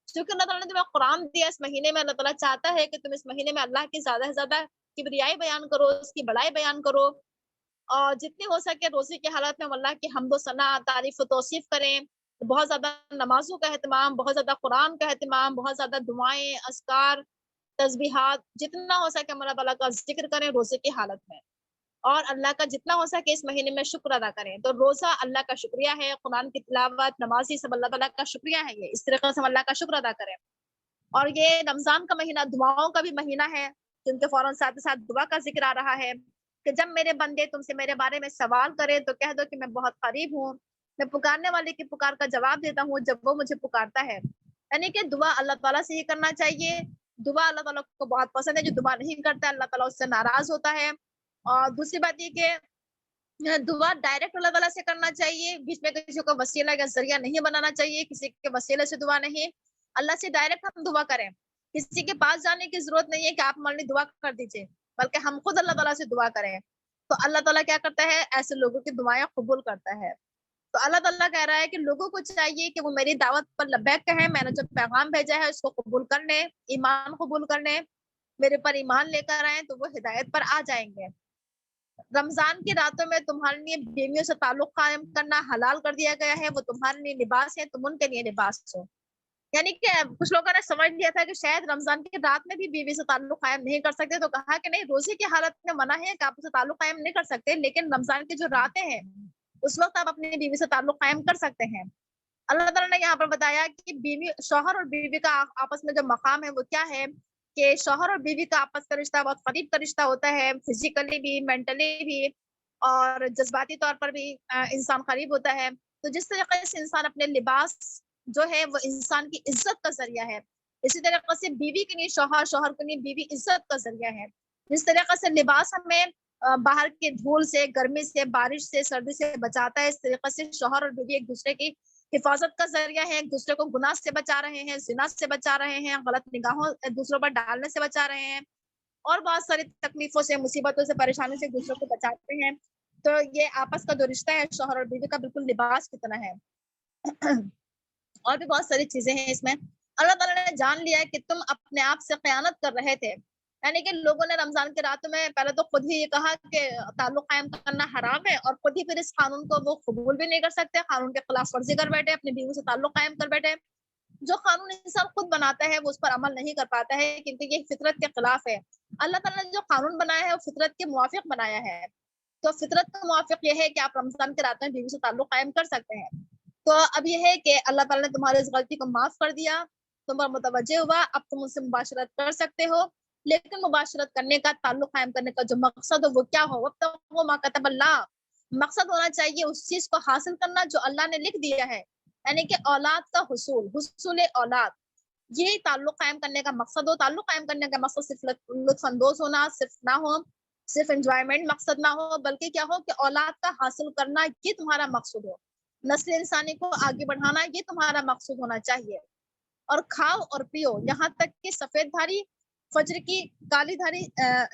کیونکہ اللہ تعالیٰ نے تمہیں قرآن دیا اس مہینے میں، اللہ تعالیٰ چاہتا ہے کہ تم اس مہینے میں اللہ کی زیادہ سے زیادہ کبریائی بیان کرو، اس کی بڑائی بیان کرو. اور جتنی ہو سکے روزے کی حالت میں ہم اللہ کی حمد و ثنا، تعریف و توصیف کریں. بہت زیادہ نمازوں کا اہتمام، بہت زیادہ قرآن کا اہتمام، بہت زیادہ دعائیں، اذکار، تسبیحات، جتنا ہو سکے ہم اللہ تعالیٰ کا ذکر کریں روزے کی حالت میں. اور اللہ کا جتنا ہو سکے اس مہینے میں شکر ادا کریں. تو روزہ اللہ کا شکریہ ہے، قرآن کی تلاوت، نمازی سب اللہ تعالیٰ کا شکریہ ہے. یہ اس طریقے سے ہم اللہ کا شکر ادا کریں. اور یہ رمضان کا مہینہ دعاؤں کا بھی مہینہ ہے کیونکہ فوراً ساتھ ساتھ دعا کا ذکر آ رہا ہے کہ جب میرے بندے تم سے میرے بارے میں سوال کرے تو کہہ دو کہ میں بہت قریب ہوں، میں پکارنے والے کی پکار کا جواب دیتا ہوں جب وہ مجھے پکارتا ہے. یعنی کہ دعا اللہ تعالیٰ سے ہی کرنا چاہیے. دعا اللہ تعالیٰ کو بہت پسند ہے. جو دعا نہیں کرتا اللہ تعالیٰ اس سے ناراض ہوتا ہے. اور دوسری بات یہ کہ دعا ڈائریکٹ اللہ تعالیٰ سے کرنا چاہیے، بیچ میں کسی کو وسیلہ یا ذریعہ نہیں بنانا چاہیے، کسی کے وسیلے سے دعا نہیں. اللہ سے ڈائریکٹ ہم دعا کریں، کسی کے پاس جانے کی ضرورت نہیں ہے کہ آپ ہمارے لیے دعا کر دیجیے، بلکہ ہم خود اللہ تعالیٰ سے دعا کریں. تو اللہ تعالیٰ کیا کرتا ہے، ایسے لوگوں کی دعائیں قبول کرتا ہے. تو اللہ تعالیٰ کہہ رہا ہے کہ لوگوں کو چاہیے کہ وہ میری دعوت پر لبیک کہیں، میں نے جو پیغام بھیجا ہے اس کو قبول کر لیں، ایمان قبول کر لیں. میرے پر ایمان لے کر آئیں تو وہ ہدایت پر آ جائیں گے۔ رمضان کی راتوں میں تمہارے لیے بیویوں سے تعلق قائم کرنا حلال کر دیا گیا ہے، وہ تمہارے لیے لباس ہے، تم ان کے لیے لباس ہو۔ یعنی کہ کچھ لوگوں نے سمجھ لیا تھا کہ شاید رمضان کی رات میں بھی بیوی سے تعلق قائم نہیں کر سکتے، تو کہا کہ نہیں، روزے کی حالت میں منع ہے کہ آپ اسے تعلق قائم نہیں کر سکتے، لیکن رمضان کی جو راتیں ہیں اس وقت آپ اپنی بیوی سے تعلق قائم کر سکتے ہیں۔ اللہ تعالیٰ نے یہاں پر بتایا کہ بیوی، شوہر اور بیوی کا آپس میں جو مقام ہے وہ کیا ہے، کہ شوہر اور بیوی کا آپس کا رشتہ بہت قریب کا رشتہ ہوتا ہے، فزیکلی بھی، مینٹلی بھی، اور جذباتی طور پر بھی انسان قریب ہوتا ہے۔ تو جس طریقے سے انسان اپنے لباس جو ہے وہ انسان کی عزت کا ذریعہ ہے، اسی طریقے سے بیوی کے لیے شوہر، شوہر کے لیے بیوی عزت کا ذریعہ ہے۔ جس طریقے سے لباس ہمیں باہر کے دھول سے، گرمی سے، بارش سے، سردی سے بچاتا ہے، اس طریقے سے شوہر اور بیوی ایک دوسرے کی حفاظت کا ذریعہ ہے، ایک دوسرے کو گناہ سے بچا رہے ہیں، زنا سے بچا رہے ہیں، غلط نگاہوں دوسروں پر ڈالنے سے بچا رہے ہیں، اور بہت ساری تکلیفوں سے، مصیبتوں سے، پریشانی سے ایک دوسرے کو بچاتے ہیں۔ تو یہ آپس کا جو رشتہ ہے شوہر اور بیوی کا بالکل لباس کی طرح ہے۔ اور بھی بہت ساری چیزیں ہیں اس میں۔ اللہ تعالیٰ نے جان لیا ہے کہ تم اپنے آپ سے خیانت کر رہے تھے، یعنی کہ لوگوں نے رمضان کی راتوں میں پہلے تو خود ہی یہ کہا کہ تعلق قائم کرنا حرام ہے، اور خود ہی پھر اس قانون کو وہ قبول بھی نہیں کر سکتے، قانون کے خلاف ورزی کر بیٹھے، اپنی بیوی سے تعلق قائم کر بیٹھے۔ جو قانون انسان خود بناتا ہے وہ اس پر عمل نہیں کر پاتا ہے، کیونکہ یہ فطرت کے خلاف ہے۔ اللہ تعالیٰ نے جو قانون بنایا ہے وہ فطرت کے موافق بنایا ہے، تو فطرت کا موافق یہ ہے کہ آپ رمضان کی راتوں میں بیوی سے تعلق قائم کر سکتے ہیں۔ تو اب یہ ہے کہ اللہ تعالیٰ نے تمہاری اس غلطی کو معاف کر دیا، تم پر متوجہ ہوا، اب تم ان سے مباشرت کر سکتے ہو، لیکن مباشرت کرنے کا، تعلق قائم کرنے کا جو مقصد ہو وہ کیا ہو، وَابْتَغُوا مَا كَتَبَ اللَّهُ، مقصد ہونا چاہیے اس چیز کو حاصل کرنا جو اللہ نے لکھ دیا ہے، یعنی کہ اولاد کا حصول، حصول اولاد، یہ تعلق قائم کرنے کا مقصد ہو۔ تعلق قائم کرنے کا مقصد صرف لطف اندوز ہونا صرف نہ ہو، صرف انجوائمنٹ مقصد نہ ہو، بلکہ کیا ہو کہ اولاد کا حاصل کرنا یہ تمہارا مقصد ہو، نسل انسانی کو آگے بڑھانا یہ تمہارا مقصود ہونا چاہیے۔ اور کھاؤ اور پیو یہاں تک کہ سفید دھاری فجر کی کالی دھاری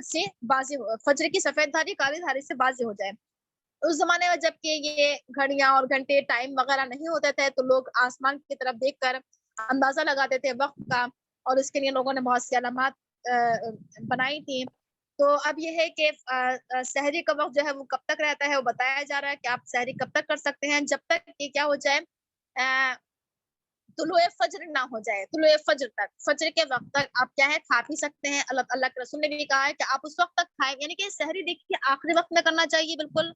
سے بازی ہو، فجر کی سفید دھاری کالی دھاری سے بازی ہو جائے۔ اس زمانے میں جب کہ یہ گھڑیاں اور گھنٹے، ٹائم وغیرہ نہیں ہوتے تھے، تو لوگ آسمان کی طرف دیکھ کر اندازہ لگاتے تھے وقت کا، اور اس کے لیے لوگوں نے بہت سی علامات بنائی تھی۔ تو اب یہ ہے کہ سحری کا وقت جو ہے وہ کب تک رہتا ہے، وہ بتایا جا رہا ہے کہ آپ سحری کب تک کر سکتے ہیں، جب تک کہ کیا ہو جائے، طلوع فجر نہ ہو جائے، طلوع فجر تک، فجر کے وقت تک آپ کیا ہے کھا پی سکتے ہیں۔ اللہ کے رسول نے بھی کہا ہے کہ آپ اس وقت تک کھائیں، یعنی کہ سحری دیکھیے آخری وقت میں کرنا چاہیے، بالکل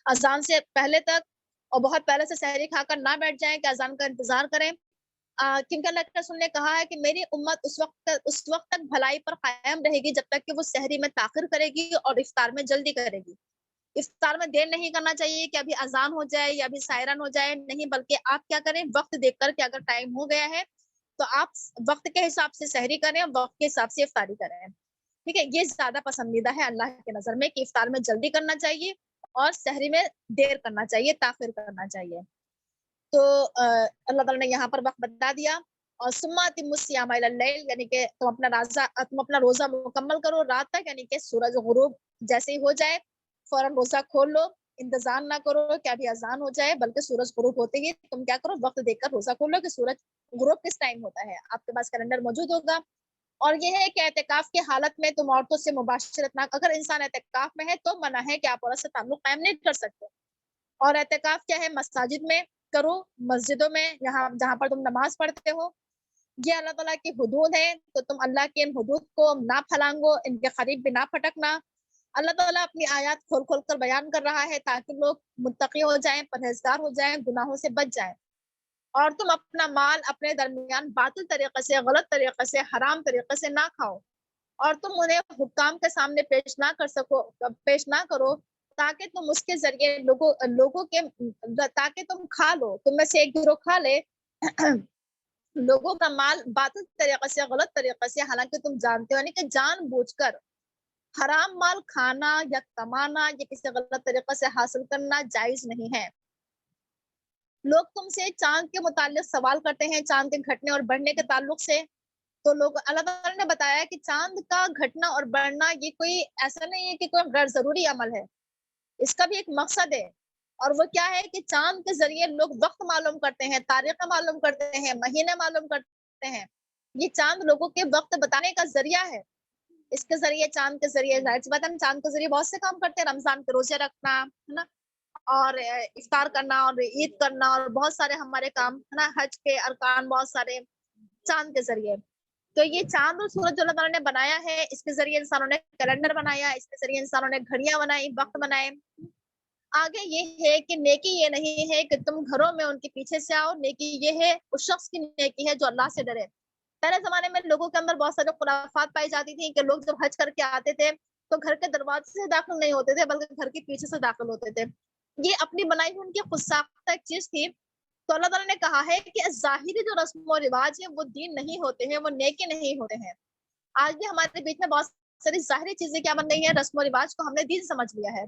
اذان سے پہلے تک، اور بہت پہلے سے سحری کھا کر نہ بیٹھ جائیں کہ اذان کا انتظار کریں، کیونکہ اللہ کے رسول نے کہا ہے کہ میری امت اس وقت تک بھلائی پر قائم رہے گی جب تک کہ وہ سحری میں تاخیر کرے گی اور افطار میں جلدی کرے گی۔ افطار میں دیر نہیں کرنا چاہیے کہ ابھی اذان ہو جائے یا ابھی سائرن ہو جائے، نہیں، بلکہ آپ کیا کریں، وقت دیکھ کر کہ اگر ٹائم ہو گیا ہے تو آپ وقت کے حساب سے سحری کریں، وقت کے حساب سے افطاری کریں، ٹھیک ہے۔ یہ زیادہ پسندیدہ ہے اللہ کے نظر میں کہ افطار میں جلدی کرنا چاہیے اور سحری میں دیر کرنا چاہیے، تاخیر کرنا چاہیے۔ تو اللہ تعالیٰ نے یہاں پر وقت بتا دیا، اور ثم اتموا الصیام الی اللیل، یعنی کہ تم اپنا روزہ مکمل کرو رات تک، یعنی کہ سورج غروب جیسے ہی ہو جائے فوراً روزہ کھول لو، انتظار نہ کرو کہ ابھی اذان ہو جائے، بلکہ سورج غروب ہوتے ہی تم کیا کرو، وقت دیکھ کر روزہ کھول لو کہ سورج غروب کس ٹائم ہوتا ہے، آپ کے پاس کیلنڈر موجود ہوگا۔ اور یہ ہے کہ اعتکاف کی حالت میں تم عورتوں سے مباشرت نہ، اگر انسان اعتکاف میں ہے تو منع ہے کہ آپ عورت سے تعلق قائم نہیں کر سکتے۔ اور اعتکاف کیا ہے، مساجد میں کرو، مسجدوں میں، جہاں پر تم نماز پڑھتے ہو، یہ اللہ تعالیٰ کی حدود ہے، تو تم اللہ کے ان حدود کو نہ پھلانگو، ان کے قریب بھی نہ پھٹکنا۔ اللہ تعالیٰ اپنی آیات کھول کھول کر بیان کر رہا ہے تاکہ لوگ متقی ہو جائیں، پرہیزگار ہو جائیں، گناہوں سے بچ جائیں۔ اور تم اپنا مال اپنے درمیان باطل طریقے سے، غلط طریقے سے، حرام طریقے سے نہ کھاؤ، اور تم انہیں حکام کے سامنے پیش نہ کرو تاکہ تم اس کے ذریعے لوگوں کے تاکہ تم کھا لو، تم میں سے ایک گروہ کھا لے لوگوں کا مال باطل طریقے سے، غلط طریقے سے، حالانکہ تم جانتے ہو، یعنی کہ جان بوجھ کر حرام مال کھانا یا کمانا یا کسی غلط طریقے سے حاصل کرنا جائز نہیں ہے۔ لوگ تم سے چاند کے متعلق سوال کرتے ہیں، چاند کے گھٹنے اور بڑھنے کے تعلق سے، تو لوگ، اللہ تعالیٰ نے بتایا کہ چاند کا گھٹنا اور بڑھنا یہ کوئی ایسا نہیں ہے کہ کوئی غیر ضروری عمل ہے، اس کا بھی ایک مقصد ہے، اور وہ کیا ہے کہ چاند کے ذریعے لوگ وقت معلوم کرتے ہیں، تاریخ معلوم کرتے ہیں، مہینے معلوم کرتے ہیں، یہ چاند لوگوں کے وقت بتانے کا ذریعہ ہے۔ اس کے ذریعے چاند کے ذریعے ظاہر سی بات ہے ہم چاند کے ذریعے بہت سے کام کرتے ہیں, رمضان کے روزے رکھنا ہے نا, اور افطار کرنا اور عید کرنا اور بہت سارے ہمارے کام ہے نا, حج کے ارکان بہت سارے چاند کے ذریعے. تو یہ چاند اور سورج جو اللہ تعالیٰ نے بنایا ہے, اس کے ذریعے انسانوں نے کیلنڈر بنایا, اس کے ذریعے انسانوں نے گھڑیاں بنائی, وقت بنائے. آگے یہ ہے کہ نیکی یہ نہیں ہے کہ تم گھروں میں ان کے پیچھے سے آؤ, نیکی یہ ہے اس شخص کی نیکی ہے جو اللہ سے ڈرے. پہلے زمانے میں لوگوں کے اندر بہت سارے خرافات پائی جاتی تھی کہ لوگ جب حج کر کے آتے تھے تو گھر کے دروازے سے داخل نہیں ہوتے تھے بلکہ گھر کے پیچھے سے داخل ہوتے تھے. یہ اپنی بنائی ہوئی ان کی خود ساختہ ایک چیز تھی. تو اللہ تعالیٰ نے کہا ہے کہ ظاہری جو رسم و رواج ہیں وہ دین نہیں ہوتے ہیں, وہ نیکی نہیں ہوتے ہیں. آج بھی ہمارے بیچ میں بہت ساری ظاہری چیزیں کیا بن گئی ہیں, رسم و رواج کو ہم نے دین سمجھ لیا ہے.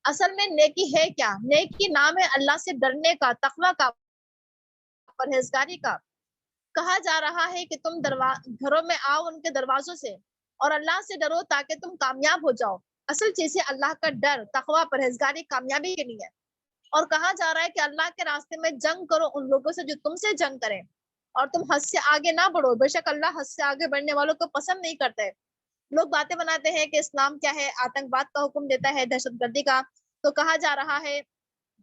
اصل میں نیکی ہے کیا؟ نیکی نام ہے اللہ سے ڈرنے کا, تقویٰ کا, پرہیزگاری کا. کہا جا رہا ہے کہ تم گھروں میں آؤ ان کے دروازوں سے اور اللہ سے ڈرو تاکہ تم کامیاب ہو جاؤ. اصل چیز ہے اللہ کا ڈر, تقویٰ, پرہیزگاری کامیابی کے لیے. اور کہا جا رہا ہے کہ اللہ کے راستے میں جنگ کرو ان لوگوں سے جو تم سے جنگ کریں, اور تم حد سے آگے نہ بڑھو, بے شک اللہ حد سے آگے بڑھنے والوں کو پسند نہیں کرتے. لوگ باتیں بناتے ہیں کہ اسلام کیا ہے, آتنکواد کا حکم دیتا ہے, دہشت گردی کا. تو کہا جا رہا ہے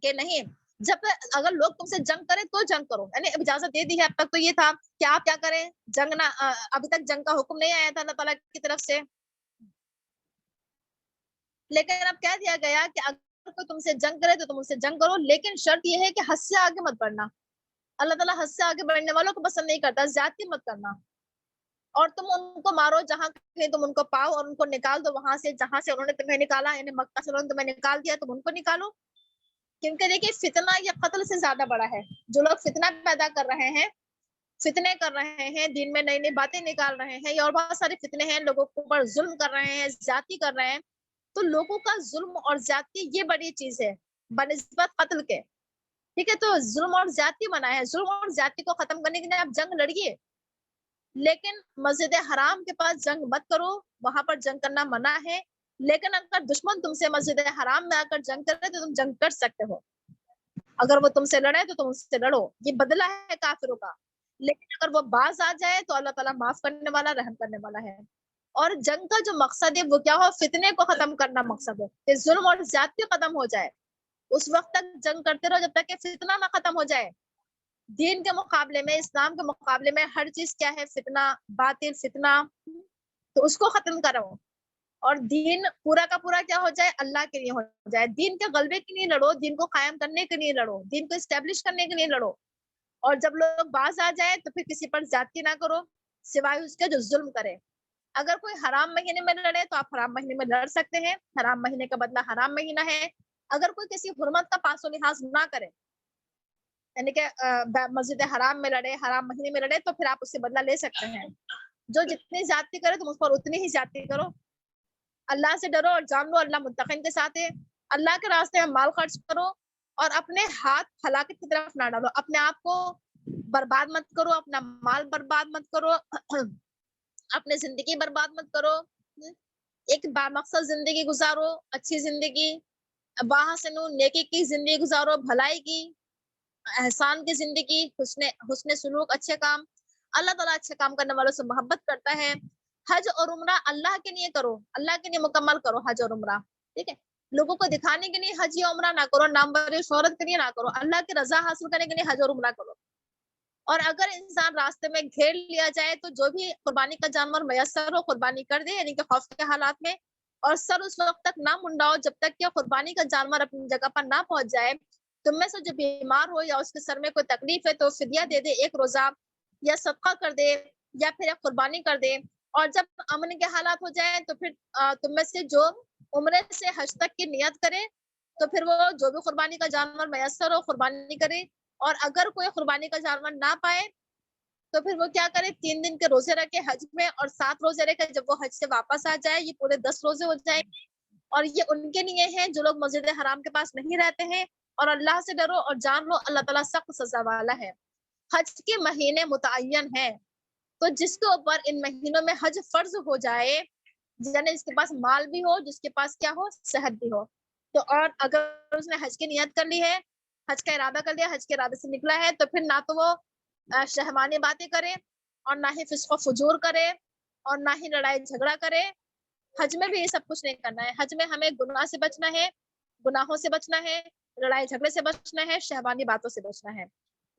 کہ نہیں, جب اگر لوگ تم سے جنگ کریں تو جنگ کرو, یعنی اجازت دے دی ہے. اب تک تو یہ تھا کہ آپ کیا کریں, جنگ نہ, ابھی تک جنگ کا حکم نہیں آیا تھا اللہ تعالیٰ کی طرف سے. لیکن اب کہہ دیا گیا کہ اگر کوئی تم سے جنگ کرے تو تم اس سے جنگ کرو, لیکن شرط یہ ہے کہ حد سے آگے مت بڑھنا. اللہ تعالیٰ حد سے آگے بڑھنے والوں کو پسند نہیں کرتا, زیادتی مت کرنا. اور تم ان کو مارو جہاں کہیں تم ان کو پاؤ, اور ان کو نکال دو وہاں سے جہاں سے انہوں نے تمہیں نکالا, یعنی مکہ سے انہوں نے تمہیں نکال دیا, تم ان کو نکالو. کیونکہ دیکھیے فتنہ یہ قتل سے زیادہ بڑا ہے. جو لوگ فتنہ پیدا کر رہے ہیں, فتنے کر رہے ہیں, دین میں نئی نئی باتیں نکال رہے ہیں, اور بہت سارے فتنے ہیں, لوگوں کے اوپر ظلم کر رہے ہیں, زیادتی کر رہے ہیں. تو لوگوں کا ظلم اور زیادتی یہ بڑی چیز ہے بنسبت قتل کے. ٹھیک ہے, تو ظلم اور زیادتی منع ہے. ظلم اور زیادتی کو ختم کرنے کے لیے آپ جنگ لڑیے, لیکن مسجد حرام کے پاس جنگ مت کرو, وہاں پر جنگ کرنا منع ہے. لیکن اگر دشمن تم سے مسجد حرام میں آ کر جنگ کرے تو تم جنگ کر سکتے ہو. اگر وہ تم سے لڑے تو تم اس سے لڑو, یہ بدلہ ہے کافروں کا. لیکن اگر وہ باز آ جائے تو اللہ تعالیٰ معاف کرنے والا, رحم کرنے والا ہے. اور جنگ کا جو مقصد ہے وہ کیا ہو, فتنے کو ختم کرنا مقصد ہے, کہ ظلم اور زیادتی ختم ہو جائے. اس وقت تک جنگ کرتے رہو جب تک کہ فتنہ نہ ختم ہو جائے. دین کے مقابلے میں, اسلام کے مقابلے میں ہر چیز کیا ہے, فتنہ, باطل, فتنہ. تو اس کو ختم کرو, اور دین پورا کا پورا کیا ہو جائے, اللہ کے لیے ہو جائے. دین کے غلبے کے لیے لڑو, دین کو قائم کرنے کے لیے لڑو, دین کو اسٹیبلش کرنے کے لیے لڑو. اور جب لوگ باز آ جائے تو پھر کسی پر زیادتی نہ کرو سوائے اس کے جو ظلم کرے. اگر کوئی حرام مہینے میں لڑے تو آپ حرام مہینے میں لڑ سکتے ہیں, حرام مہینے کا بدلہ حرام مہینہ ہے. اگر کوئی کسی حرمت کا پاس و لحاظ نہ کرے, یعنی کہ مسجد حرام میں لڑے, حرام مہینے میں لڑے, تو پھر آپ اس سے بدلہ لے سکتے ہیں. جو جتنی زیادتی کرے تم اس پر اتنی ہی زیادتی کرو. اللہ سے ڈرو اور جان لو اللہ متقین کے ساتھ ہے. اللہ کے راستے میں مال خرچ کرو, اور اپنے ہاتھ ہلاکت کی طرف نہ ڈالو. اپنے آپ کو برباد مت کرو, اپنا مال برباد مت کرو, اپنے زندگی برباد مت کرو. ایک بامقصد زندگی گزارو, اچھی زندگی, باحسن نیکی کی زندگی گزارو, بھلائی کی, احسان کی زندگی, حسن سلوک, اچھے کام. اللہ تعالیٰ اچھے کام کرنے والوں سے محبت کرتا ہے. حج اور عمرہ اللہ کے لیے کرو, اللہ کے لیے مکمل کرو حج اور عمرہ. ٹھیک ہے, لوگوں کو دکھانے کے لیے حج یا عمرہ نہ کرو, نام بری شہرت کے لیے نہ کرو, اللہ کی رضا حاصل کرنے کے لیے حج اور عمرہ کرو. اور اگر انسان راستے میں گھیر لیا جائے تو جو بھی قربانی کا جانور میسر ہو قربانی کر دے, یعنی کہ خوف کے حالات میں. اور سر اس وقت تک نہ منڈاؤ جب تک کہ قربانی کا جانور اپنی جگہ پر نہ پہنچ جائے. تم میں سے جو بیمار ہو یا اس کے سر میں کوئی تکلیف ہے تو فدیہ دے دے, ایک روزہ یا صدقہ کر دے, یا پھر ایک قربانی کر دے. اور جب امن کے حالات ہو جائیں تو پھر تم میں سے جو عمرے سے حج تک کی نیت کرے تو پھر وہ جو بھی قربانی کا جانور میسر ہو قربانی کرے. اور اگر کوئی قربانی کا جانور نہ پائے تو پھر وہ کیا کرے, 3 دن کے روزے رکھے حج میں, اور 7 روزے رکھے جب وہ حج سے واپس آ جائے. یہ پورے 10 روزے ہو جائیں گے. اور یہ ان کے لیے ہیں جو لوگ مسجد حرام کے پاس نہیں رہتے ہیں. اور اللہ سے ڈرو اور جان لو اللہ تعالیٰ سخت سزا والا ہے. حج کے مہینے متعین ہیں, تو جس کے اوپر ان مہینوں میں حج فرض ہو جائے, یعنی جس کے پاس مال بھی ہو, جس کے پاس کیا ہو, صحت بھی ہو, تو اور اگر اس نے حج کی نیت کر لی ہے, حج کا ارادہ کر لیا, حج کے ارادے سے نکلا ہے, تو پھر نہ تو وہ شہوانی باتیں کرے, اور نہ ہی فسق و فجور کرے, اور نہ ہی لڑائی جھگڑا کرے, حج میں بھی یہ سب کچھ نہیں کرنا ہے. حج میں ہمیں گناہ سے بچنا ہے, گناہوں سے بچنا ہے, لڑائی جھگڑے سے بچنا ہے, شہوانی باتوں سے بچنا ہے.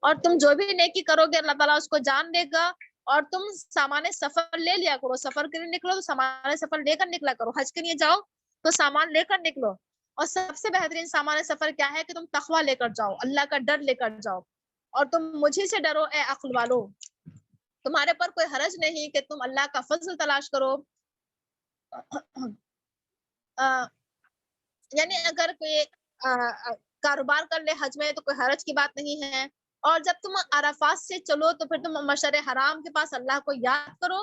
اور تم جو بھی نیکی کرو گے اللہ تعالیٰ اس کو جان دے گا. اور تم سامان سفر لے لیا کرو, سفر کے لیے نکلو تو سامان سفر لے کر نکلا کرو. حج کے لیے جاؤ تو سامان لے کر نکلو. اور سب سے بہترین سامان سفر کیا ہے کہ تم تقویٰ لے کر جاؤ, اللہ کا ڈر لے کر جاؤ. اور تم مجھے سے ڈرو اے عقل والو, تمہارے پر کوئی حرج نہیں کہ تم اللہ کا فضل تلاش کرو. یعنی اگر کوئی کاروبار کر لے حج میں تو کوئی حرج کی بات نہیں ہے. اور جب تم عرفات سے چلو تو پھر تم مشعر حرام کے پاس اللہ کو یاد کرو,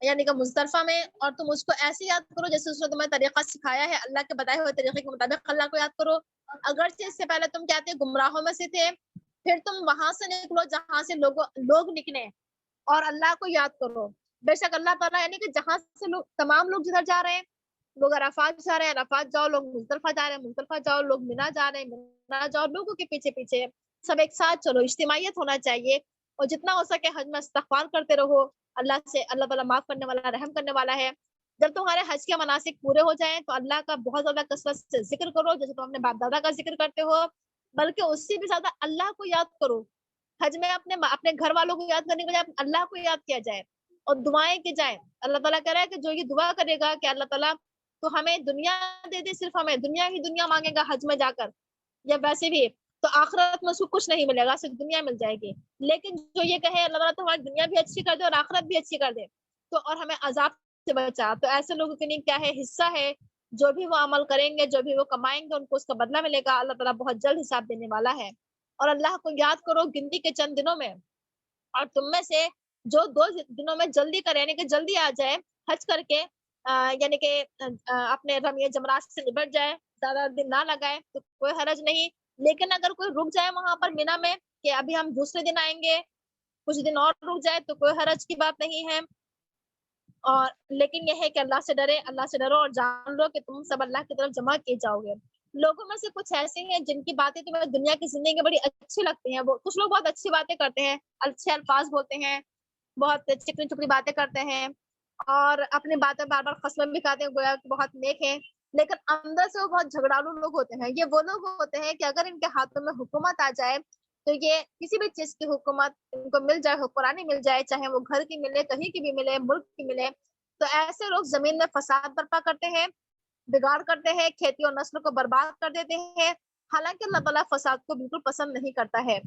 یعنی کہ مزدلفہ میں, اور تم اس کو ایسے یاد کرو جیسے اس نے تمہیں طریقہ سکھایا ہے. اللہ کے بتائے ہوئے طریقے کے مطابق اللہ کو یاد کرو. اگرچہ اس سے پہلے تم کہتے گمراہوں میں سے تھے, پھر تم وہاں سے نکلو جہاں سے لوگ نکلے, اور اللہ کو یاد کرو. بے شک اللہ تعالیٰ یعنی کہ جہاں سے تمام لوگ جدھر جا رہے ہیں, لوگ عرفات جا رہے ہیں عرفات جاؤ, لوگ مزدلفہ جا رہے ہیں مزدلفہ جاؤ, لوگ مینا جا رہے ہیں مینا جاؤ. لوگوں کے پیچھے پیچھے سب ایک ساتھ چلو, اجتماعیت ہونا چاہیے. اور جتنا ہو سکے حج میں استغفار کرتے رہو اللہ سے. اللہ تعالیٰ معاف کرنے والا, رحم کرنے والا ہے. جب تمہارے حج کے مناسک پورے ہو جائیں تو اللہ کا بہت زیادہ کثرت سے ذکر کرو, جیسے تم اپنے باپ دادا کا ذکر کرتے ہو, بلکہ اس سے بھی زیادہ اللہ کو یاد کرو. حج میں اپنے گھر والوں کو یاد کرنے کے بجائے اللہ کو یاد کیا جائے اور دعائیں کی جائیں. اللہ تعالیٰ کہہ رہا ہے کہ جو یہ دعا کرے گا کہ اللہ تعالیٰ تو ہمیں دنیا دے دے, صرف ہمیں دنیا ہی دنیا مانگے گا حج میں جا کر, یا ویسے بھی تو آخرت میں اس کو کچھ نہیں ملے گا, صرف دنیا مل جائے گی. لیکن جو یہ کہے اللہ تعالیٰ تو ہماری دنیا بھی اچھی کر دے اور آخرت بھی اچھی کر دے, تو اور ہمیں عذاب سے بچا, تو ایسے لوگوں کے لیے کیا ہے, حصہ ہے. جو بھی وہ عمل کریں گے, جو بھی وہ کمائیں گے, ان کو اس کا بدلہ ملے گا. اللہ تعالیٰ بہت جلد حساب دینے والا ہے. اور اللہ کو یاد کرو گنتی کے چند دنوں میں, اور تم میں سے جو 2 دنوں میں جلدی کرے, یعنی کہ جلدی آ جائے حج کر کے, یعنی کہ اپنے رمی جمرات سے نبٹ جائے, زیادہ دن نہ لگائے تو کوئی حرج نہیں. لیکن اگر کوئی رک جائے وہاں پر مینا میں کہ ابھی ہم دوسرے دن آئیں گے, کچھ دن اور رک جائے تو کوئی حرج کی بات نہیں ہے. اور لیکن یہ ہے کہ اللہ سے ڈرو اور جان لو کہ تم سب اللہ کی طرف جمع کیے جاؤ گے. لوگوں میں سے کچھ ایسے ہیں جن کی باتیں تمہیں دنیا کی زندگی میں بڑی اچھی لگتی ہیں. کچھ لوگ بہت اچھی باتیں کرتے ہیں, اچھے الفاظ بولتے ہیں, بہت چکنی چپڑی باتیں کرتے ہیں, اور اپنی باتیں بار بار قسم بھی کھاتے ہیں گویا کہ بہت نیک ہیں, لیکن اندر سے وہ بہت جھگڑالو لوگ ہوتے ہیں. یہ وہ لوگ ہوتے ہیں کہ اگر ان کے ہاتھوں میں حکومت آ جائے تو یہ کسی بھی چیز کی حکومت ان کو مل جائے, حکمرانی مل جائے, چاہے وہ گھر کی ملے, کہیں کی بھی ملے, ملک کی ملے, تو ایسے لوگ زمین میں فساد برپا کرتے ہیں, بگاڑ کرتے ہیں, کھیتی اور نسل کو برباد کر دیتے ہیں. حالانکہ اللہ تعالیٰ فساد کو بالکل پسند نہیں کرتا ہے.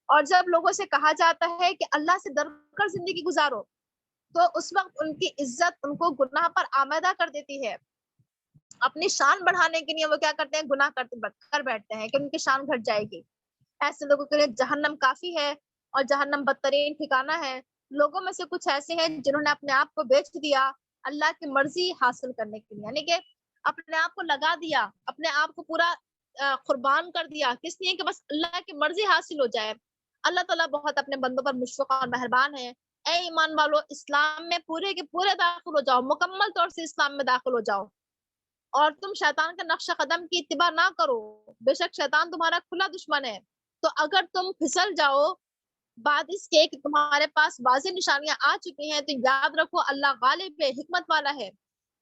اور جب لوگوں سے کہا جاتا ہے کہ اللہ سے ڈر کر زندگی گزارو, تو اس وقت ان کی عزت ان کو گناہ پر آمادہ کر دیتی ہے. اپنی شان بڑھانے کے لیے وہ کیا کرتے ہیں, گناہ کر بیٹھتے ہیں کہ ان کی شان گھٹ جائے گی. ایسے لوگوں کے لیے جہنم کافی ہے, اور جہنم بدترین ٹھکانہ ہے. لوگوں میں سے کچھ ایسے ہیں جنہوں نے اپنے آپ کو بیچ دیا اللہ کی مرضی حاصل کرنے کے لیے, یعنی کہ اپنے آپ کو لگا دیا, اپنے آپ کو پورا قربان کر دیا, کس لیے کہ بس اللہ کی مرضی حاصل ہو جائے. اللہ تعالیٰ بہت اپنے بندوں پر مشفق اور مہربان ہے. اے ایمان والو, اسلام میں پورے کے پورے داخل ہو جاؤ, مکمل طور سے اسلام میں داخل ہو جاؤ, اور تم شیطان کے نقش قدم کی اتباع نہ کرو, بے شک شیطان تمہارا کھلا دشمن ہے. تو اگر تم پھسل جاؤ بعد اس کے کہ تمہارے پاس واضح نشانیاں آ چکی ہیں, تو یاد رکھو اللہ غالب ہے, حکمت والا ہے.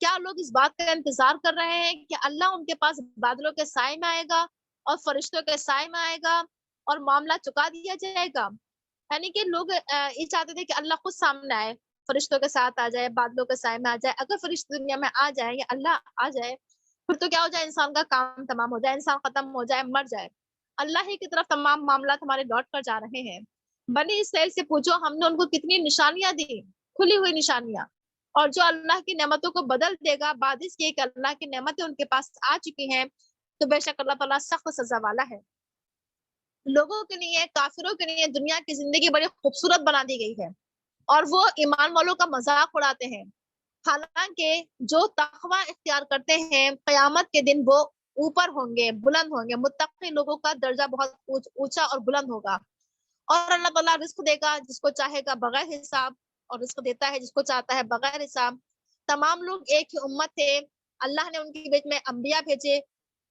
کیا لوگ اس بات کا انتظار کر رہے ہیں کہ اللہ ان کے پاس بادلوں کے سائے میں آئے گا اور فرشتوں کے سائے میں آئے گا اور معاملہ چکا دیا جائے گا؟ یعنی کہ لوگ یہ چاہتے تھے کہ اللہ خود سامنے آئے, فرشتوں کے ساتھ آ جائے, بادلوں کے سائے میں آ جائے. اگر فرشتے دنیا میں آ جائے یا اللہ آ جائے پھر تو کیا ہو جائے, انسان کا کام تمام ہو جائے, انسان ختم ہو جائے, مر جائے. اللہ ہی کی طرف تمام معاملات ہمارے لوٹ کر جا رہے ہیں. بنی اسرائیل سے پوچھو ہم نے ان کو کتنی نشانیاں دی, کھلی ہوئی نشانیاں. اور جو اللہ کی نعمتوں کو بدل دے گا بعد اس کے کہ اللہ کی نعمتیں ان کے پاس آ چکی ہیں, تو بے شک اللہ تعالیٰ سخت سزا والا ہے. لوگوں کے لیے, کافروں کے لیے دنیا کی زندگی بڑی خوبصورت بنا دی گئی ہے, اور وہ ایمان والوں کا مذاق اڑاتے ہیں. حالانکہ جو تقوی اختیار کرتے ہیں قیامت کے دن وہ اوپر ہوں گے, بلند ہوں گے. متقی لوگوں کا درجہ بہت اونچا اور بلند ہوگا. اور اللہ تعالیٰ رزق دے گا جس کو چاہے گا بغیر حساب, اور رزق دیتا ہے جس کو چاہتا ہے بغیر حساب. تمام لوگ ایک ہی امت تھے, اللہ نے ان کے بیچ میں انبیاء بھیجے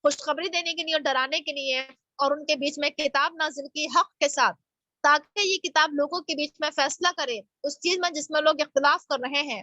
خوشخبری دینے کے لیے اور ڈرانے کے لیے, اور ان کے بیچ میں کتاب نازل کی حق کے ساتھ, تاکہ یہ کتاب لوگوں کے بیچ میں فیصلہ کرے اس چیز میں جس میں لوگ اختلاف کر رہے ہیں.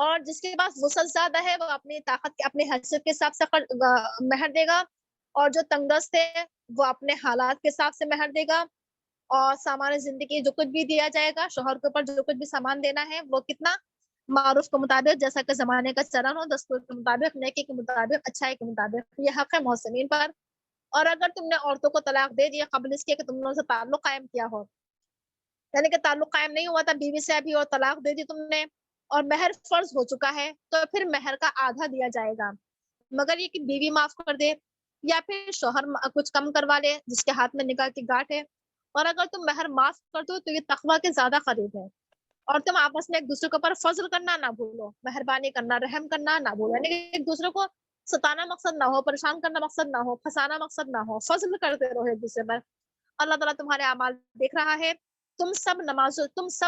اور جس کے پاس وسعت زیادہ ہے وہ اپنی طاقت کے اپنی حیثیت کے حساب سے مہر دے گا، اور جو تنگ دست ہے وہ اپنے حالات کے حساب سے مہر دے گا، اور سامان زندگی جو کچھ بھی دیا جائے گا شوہر کے اوپر جو کچھ بھی سامان دینا ہے وہ کتنا معروف کے مطابق، جیسا کہ زمانے کا چلن ہو، دستور کے مطابق، نیکی کے مطابق، اچھائی کے مطابق، یہ حق ہے محسنین پر۔ اور اگر تم نے عورتوں کو طلاق دے دیا قبل اس کے کہ تم نے ان سے تعلق قائم کیا ہو، یعنی کہ تعلق قائم نہیں ہوا تھا بیوی سے ابھی اور طلاق دے دی تم نے، اور مہر فرض ہو چکا ہے، تو پھر مہر کا آدھا دیا جائے گا، مگر یہ کہ بیوی معاف کر دے یا پھر شوہر کچھ کم کروا لے جس کے ہاتھ میں نکاح کی گاٹھ ہے۔ اور اگر تم مہر معاف کر دو تو یہ تقوی کے زیادہ قریب ہے، اور تم آپس میں ایک دوسرے کے اوپر فضل کرنا نہ بھولو، مہربانی کرنا، رحم کرنا نہ بھولو، یعنی کہ ایک دوسرے کو ستانا مقصد نہ ہو، پریشان کرنا مقصد نہ ہو، پھنسانا مقصد نہ ہو، فضل کرتے رہو ایک دوسرے پر۔ اللہ تعالیٰ تمہارے اعمال دیکھ رہا ہے۔ تم سب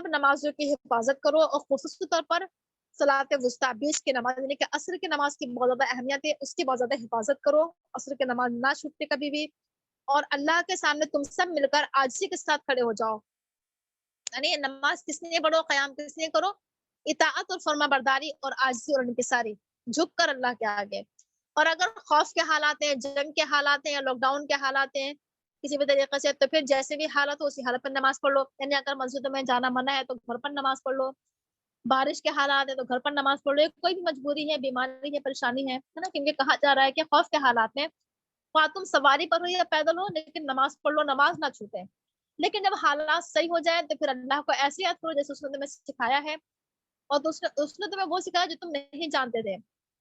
نمازوں کی حفاظت کرو، اور خصوصی طور پر صلاۃ وسطیٰ، بیچ کی نماز، یعنی کہ عصر کی نماز کی بہت زیادہ اہمیت ہے، اس کی بہت زیادہ حفاظت کرو، عصر کی نماز نہ چھوٹے کبھی بھی، اور اللہ کے سامنے تم سب مل کر عاجزی کے ساتھ کھڑے ہو جاؤ، یعنی نماز کس لیے پڑھو، قیام کس لیے کرو، اطاعت اور فرما برداری اور عاجزی اور انکساری، جھک کر اللہ کے آگے۔ اور اگر خوف کے حالات ہیں، جنگ کے حالات ہیں، یا لاک ڈاؤن کے حالات ہیں کسی بھی طریقے سے، تو پھر جیسے بھی حالت ہو اسی حالت پر نماز پڑھ لو، یعنی اگر مسجد میں جانا منع ہے تو گھر پر نماز پڑھ لو، بارش کے حالات ہے تو گھر پر نماز پڑھ لو، کوئی بھی مجبوری ہے، بیماری ہے، پریشانی ہے نا، کیونکہ کہا جا رہا ہے کہ خوف کے حالات میں خواہ تم سواری پر ہو یا پیدل ہو لیکن نماز پڑھ لو، نماز نہ چھوٹے۔ لیکن جب حالات صحیح ہو جائے تو پھر اللہ کو ایسی یاد کرو جیسے اس نے تمہیں سکھایا ہے، اور اس نے تمہیں وہ سکھایا جو تم نہیں جانتے تھے۔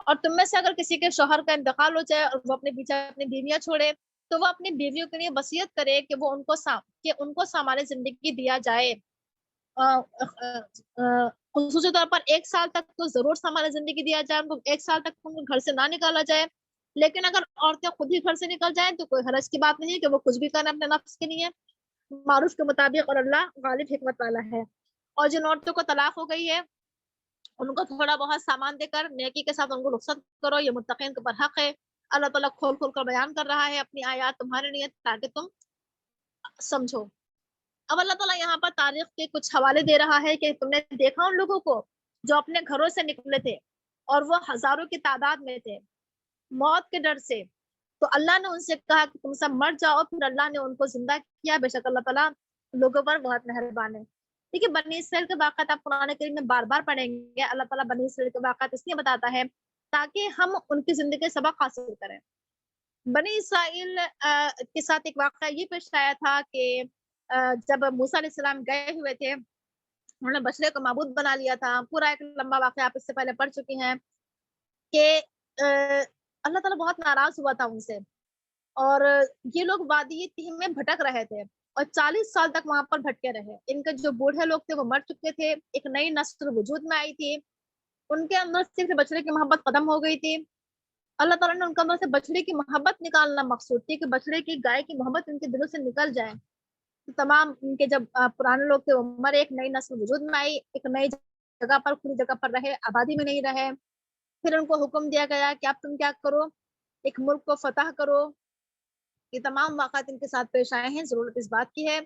اور تم میں سے اگر کسی کے شوہر کا انتقال ہو جائے اور وہ اپنے پیچھے اپنی بیویاں چھوڑے تو وہ اپنی بیویوں کے لیے وصیت کرے کہ وہ ان کو سامان زندگی دیا جائے، خصوصی طور پر 1 سال تک تو ضرور سامان زندگی دیا جائے، ان کو 1 سال تک ان کو گھر سے نہ نکالا جائے۔ لیکن اگر عورتیں خود ہی گھر سے نکل جائیں تو کوئی حرج کی بات نہیں کہ وہ کچھ بھی کریں اپنے نفس کے لیے، معروف کے مطابق، اور اللہ غالب حکمت والا ہے۔ اور جن عورتوں کو طلاق ہو گئی ہے ان کو تھوڑا بہت سامان دے کر نیکی کے ساتھ ان کو رخصت کرو، یہ متقین کے اوپر حق ہے۔ اللہ تعالیٰ کھول کھول کر بیان کر رہا ہے اپنی آیات تمہارے لیے تاکہ تم سمجھو۔ اب اللہ تعالیٰ یہاں پر تاریخ کے کچھ حوالے دے رہا ہے کہ تم نے دیکھا ان لوگوں کو جو اپنے گھروں سے نکلے تھے اور وہ ہزاروں کی تعداد میں تھے موت کے ڈر سے، تو اللہ نے ان سے کہا کہ تم سب مر جاؤ، پھر اللہ نے ان کو زندہ کیا، بے شک اللہ تعالیٰ لوگوں پر بہت مہربان ہے۔ دیکھیے بنی اسرائیل کے واقعات آپ قرآن کریم میں بار بار پڑھیں گے، اللہ تعالیٰ بنی اسرائیل کے واقعات اس لیے بتاتا ہے تاکہ ہم ان کی زندگی سبق حاصل کریں۔ بنی اسرائیل کے ساتھ ایک واقعہ یہ پیش آیا تھا کہ جب موسیٰ علیہ السلام گئے ہوئے تھے، انہوں نے بچڑے کو معبود بنا لیا تھا، پورا ایک لمبا واقعہ آپ اس سے پہلے پڑھ چکی ہیں کہ اللہ تعالیٰ بہت ناراض ہوا تھا ان سے، اور یہ لوگ وادی تیہ میں بھٹک رہے تھے اور 40 سال تک وہاں پر بھٹکے رہے۔ ان کے جو بوڑھے لوگ تھے وہ مر چکے تھے، ایک نئی نسل وجود میں آئی تھی، ان کے اندر صرف بچڑے کی محبت ختم ہو گئی تھی۔ اللہ تعالیٰ نے ان کے اندر سے بچڑے کی محبت نکالنا مقصود تھی کہ بچڑے کی، گائے کی محبت ان کے دلوں سے نکل جائے۔ تمام ان کے جب پرانے لوگ تھے وہ مر، ایک نئی نسل وجود میں آئی، ایک نئی جگہ پر، کھلی جگہ پر رہے، آبادی میں نہیں رہے۔ پھر ان کو حکم دیا گیا کہ اب تم کیا کرو، ایک ملک کو فتح کرو۔ یہ تمام واقعات ان کے ساتھ پیش آئے ہیں۔ ضرورت اس بات کی ہے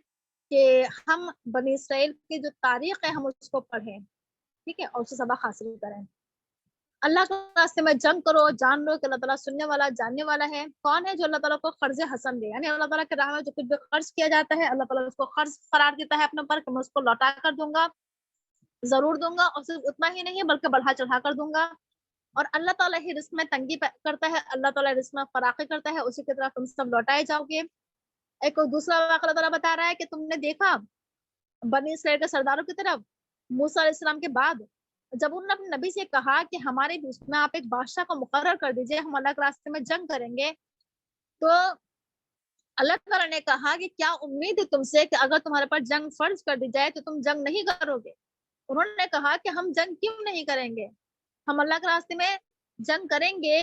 کہ ہم بنی اسرائیل کی جو تاریخ ہے ہم اس کو پڑھیں، ٹھیک ہے، اور اس سے سبق حاصل کریں۔ اللہ کے راستے میں جنگ کرو، جان لو کہ اللہ تعالیٰ سننے والا، جاننے والا ہے۔ کون ہے جو اللہ تعالیٰ کو قرض حسن دے، یعنی اللہ تعالیٰ کے راہ میں جو کچھ بھی خرچ کیا جاتا ہے اللہ تعالیٰ اس کو قرض قرار دیتا ہے اپنے اوپر کہ میں اس کو لوٹا کر دوں گا، ضرور دوں گا، اور صرف اتنا ہی نہیں بلکہ بڑھا چڑھا کر دوں گا۔ اور اللہ تعالیٰ ہی رزق میں تنگی کرتا ہے، اللہ تعالیٰ رزق میں فراخی کرتا ہے، اسی کی طرف تم سب لوٹائے جاؤ گے۔ ایک اور دوسرا واقعہ اللہ تعالیٰ بتا رہا ہے کہ تم نے دیکھا بنی اسرائیل کے سرداروں کی طرف موسیٰ علیہ السلام کے بعد جب انہوں نے اپنے نبی سے کہا کہ ہمارے بیچ میں آپ ایک بادشاہ کو مقرر کر دیجئے، ہم اللہ کے راستے میں جنگ کریں گے، تو اللہ تعالیٰ نے کہا کہ کیا امید ہے تم سے کہ اگر تمہارے پر جنگ فرض کر دی جائے تو تم جنگ نہیں کرو گے؟ انہوں نے کہا کہ ہم جنگ کیوں نہیں کریں گے، ہم اللہ کے راستے میں جنگ کریں گے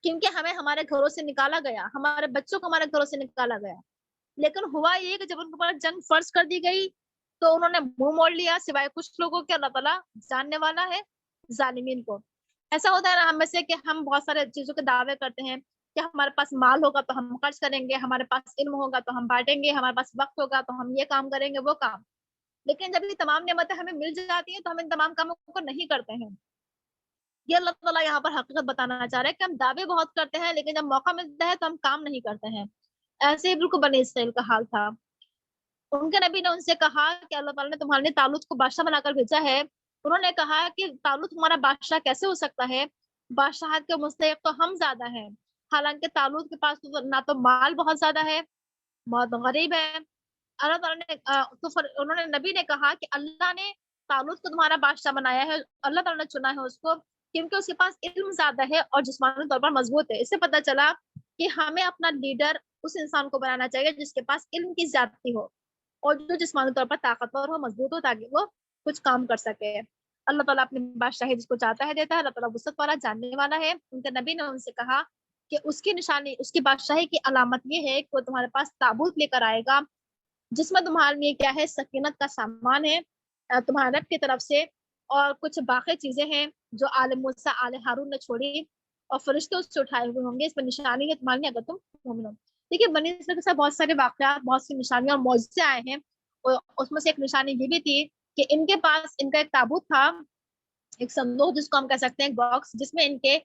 کیونکہ ہمیں ہمارے گھروں سے نکالا گیا، ہمارے بچوں کو ہمارے گھروں سے نکالا گیا۔ لیکن ہوا یہ کہ جب ان کے اوپر جنگ فرض کر دی گئی تو انہوں نے منہ موڑ لیا، سوائے کچھ لوگوں کے۔ اللہ تعالیٰ جاننے والا ہے ظالمین کو۔ ایسا ہوتا ہے نا ہم میں سے کہ ہم بہت سارے چیزوں کے دعوے کرتے ہیں کہ ہمارے پاس مال ہوگا تو ہم خرچ کریں گے، ہمارے پاس علم ہوگا تو ہم بانٹیں گے، ہمارے پاس وقت ہوگا تو ہم یہ کام کریں گے، وہ کام۔ لیکن جب یہ تمام نعمتیں ہمیں مل جاتی ہیں تو ہم ان تمام کاموں کو نہیں کرتے ہیں. یہ اللہ تعالیٰ یہاں پر حقیقت بتانا چاہ رہا ہے کہ ہم دعوے بہت کرتے ہیں لیکن جب موقع ملتا ہے تو ہم کام نہیں کرتے ہیں. ایسے ہی بالکل بنی اسرائیل کا حال تھا. ان کے نبی نے ان سے کہا کہ اللہ تعالیٰ نے تمہارے لیے طالوت کو بادشاہ بنا کر بھیجا ہے. انہوں نے کہا کہ طالوت ہمارا بادشاہ کیسے ہو سکتا ہے؟ بادشاہت کے مستحق تو ہم زیادہ ہیں. حالانکہ طالوت کے پاس نہ تو مال بہت زیادہ ہے، بہت غریب ہے. اللہ تعالیٰ نے انہوں نے نبی نے کہا کہ اللہ نے طالوت کو تمہارا بادشاہ بنایا ہے، اللہ تعالیٰ نے چنا ہے اس کو کیونکہ اس کے پاس علم زیادہ ہے اور جسمانی طور پر مضبوط ہے. اس سے پتہ چلا کہ ہمیں اپنا لیڈر اس انسان کو بنانا چاہیے جس کے پاس علم کی زیادتی ہو اور جو جسمانی طور پر طاقتور ہو، مضبوط ہو، تاکہ وہ کچھ کام کر سکے. اللہ تعالیٰ اپنی بادشاہی جس کو چاہتا ہے دیتا ہے. اللہ تعالیٰ وسعت والا، جاننے والا ہے. ان کے نبی نے ان سے کہا کہ اس کی نشانی، اس کی بادشاہی کی علامت یہ ہے کہ وہ تمہارے پاس تابوت لے کر آئے گا جس میں تمہارے لیے کیا ہے، سکینت کا سامان ہے تمہارے رب کی طرف سے، اور کچھ باقی چیزیں ہیں جو آل موسیٰ آل ہارون نے چھوڑی اور فرشتے اس سے اٹھائے ہوئے ہوں گے. اس میں نشانی ہے تمہارے لیے اگر تم مومن ہو. دیکھیے بنی اسرائیل کے ساتھ بہت سارے واقعات، بہت سی نشانیاں اور معجزے آئے ہیں. اور اس میں سے ایک نشانی یہ بھی تھی کہ ان کے پاس ان کا ایک تابوت تھا، ایک صندوق جس کو ہم کہہ سکتے ہیں ایک باکس، جس میں ان کے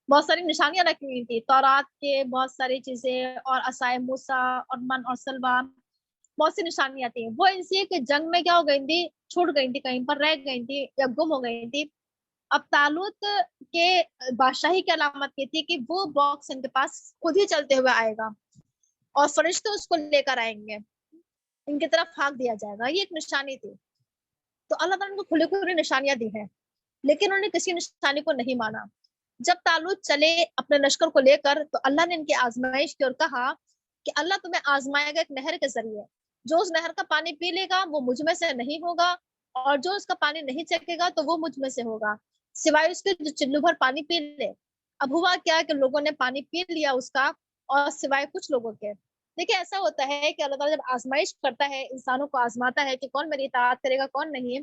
بہت ساری نشانیاں رکھی ہوئی تھی، تورات کے بہت ساری چیزیں اور عصائے موسیٰ اور من اور سلوہ، بہت سی نشانیاں تھیں. وہ ان سے کہ جنگ میں کیا ہو گئی تھی، چھوٹ گئی تھی، کہیں پر رہ گئی تھی یا گم ہو گئی تھی. اب طالوت کے بادشاہی کی علامت یہ تھی کہ وہ باکس ان کے پاس خود ہی چلتے ہوئے آئے گا اور فرشتے اس کو لے کر آئیں گے، ان کی طرف ہانک دیا جائے گا. یہ ایک نشانی تھی. تو اللہ تعالیٰ نے کو کھلی کھلی نشانیاں دی ہیں لیکن انہوں نے کسی نشانی کو نہیں مانا. جب طالوت چلے اپنے لشکر کو لے کر تو اللہ نے ان کی آزمائش کی اور کہا کہ اللہ تمہیں آزمائے گا ایک نہر کے ذریعے. جو اس نہر کا پانی پی لے گا وہ مجھ میں سے نہیں ہوگا اور جو اس کا پانی نہیں چکے گا تو وہ مجھ میں سے ہوگا، سوائے اس کے جو چلو بھر پانی پی لے. اب ہوا کیا کہ لوگوں نے پانی پی لیا اس کا، اور سوائے کچھ لوگوں کے. دیکھیں ایسا ہوتا ہے کہ اللہ تعالیٰ جب آزمائش کرتا ہے، انسانوں کو آزماتا ہے کہ کون میری اطاعت کرے گا کون نہیں.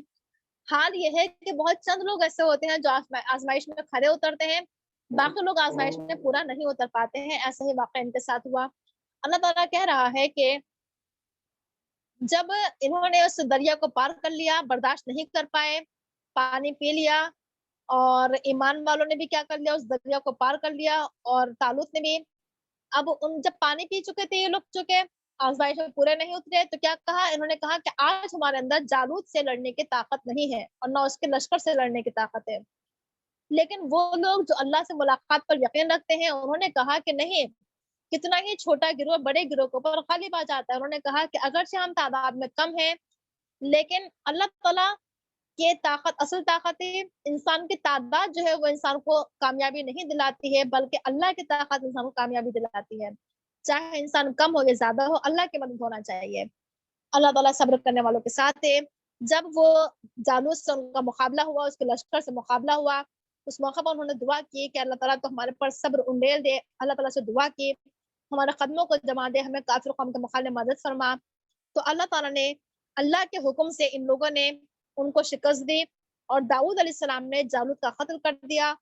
حال یہ ہے کہ بہت چند لوگ ایسے ہوتے ہیں جو آزمائش میں کھڑے اترتے ہیں، باقی لوگ آزمائش میں پورا نہیں اتر پاتے ہیں. ایسا ہی واقعہ ان کے ساتھ ہوا. اللہ تعالیٰ کہہ رہا ہے کہ جب انہوں نے اس دریا کو پار کر لیا، برداشت نہیں کر پائے، پانی پی لیا، اور ایمان والوں نے بھی کیا کر لیا، اس دریا کو پار کر لیا، اور طالوت نے بھی. اب جب پانی پی چکے تھے یہ لوگ، چکے آزمائش میں پورے نہیں اترے، تو کیا کہا انہوں نے، کہا کہ آج ہمارے اندر جالوت سے لڑنے کی طاقت نہیں ہے اور نہ اس کے لشکر سے لڑنے کی طاقت ہے. لیکن وہ لوگ جو اللہ سے ملاقات پر یقین رکھتے ہیں انہوں نے کہا کہ نہیں، کتنا ہی چھوٹا گروہ بڑے گروہ کو پر غالب آ جاتا ہے. انہوں نے کہا کہ اگرچہ ہم تعداد میں کم ہیں لیکن اللہ تعالیٰ یہ طاقت، اصل طاقت ہے. انسان کی تعداد جو ہے وہ انسان کو کامیابی نہیں دلاتی ہے، بلکہ اللہ کی طاقت انسان کو کامیابی دلاتی ہے. چاہے انسان کم ہو یا زیادہ ہو، اللہ کی مدد ہونا چاہیے. اللہ تعالیٰ صبر کرنے والوں کے ساتھ ہے. جب وہ جالوت سے ان کا مقابلہ ہوا، اس کے لشکر سے مقابلہ ہوا، اس موقع پر انہوں نے دعا کی کہ اللہ تعالیٰ تو ہمارے پر صبر انڈیل دے. اللہ تعالیٰ سے دعا کی ہمارے قدموں کو جما دے، ہمیں کافر قوم کے مقابلے مدد فرما. تو اللہ تعالیٰ نے اللہ کے حکم سے ان لوگوں نے ان کو شکست دی اور داؤد علیہ السلام نے جالوت کا قتل کر دیا.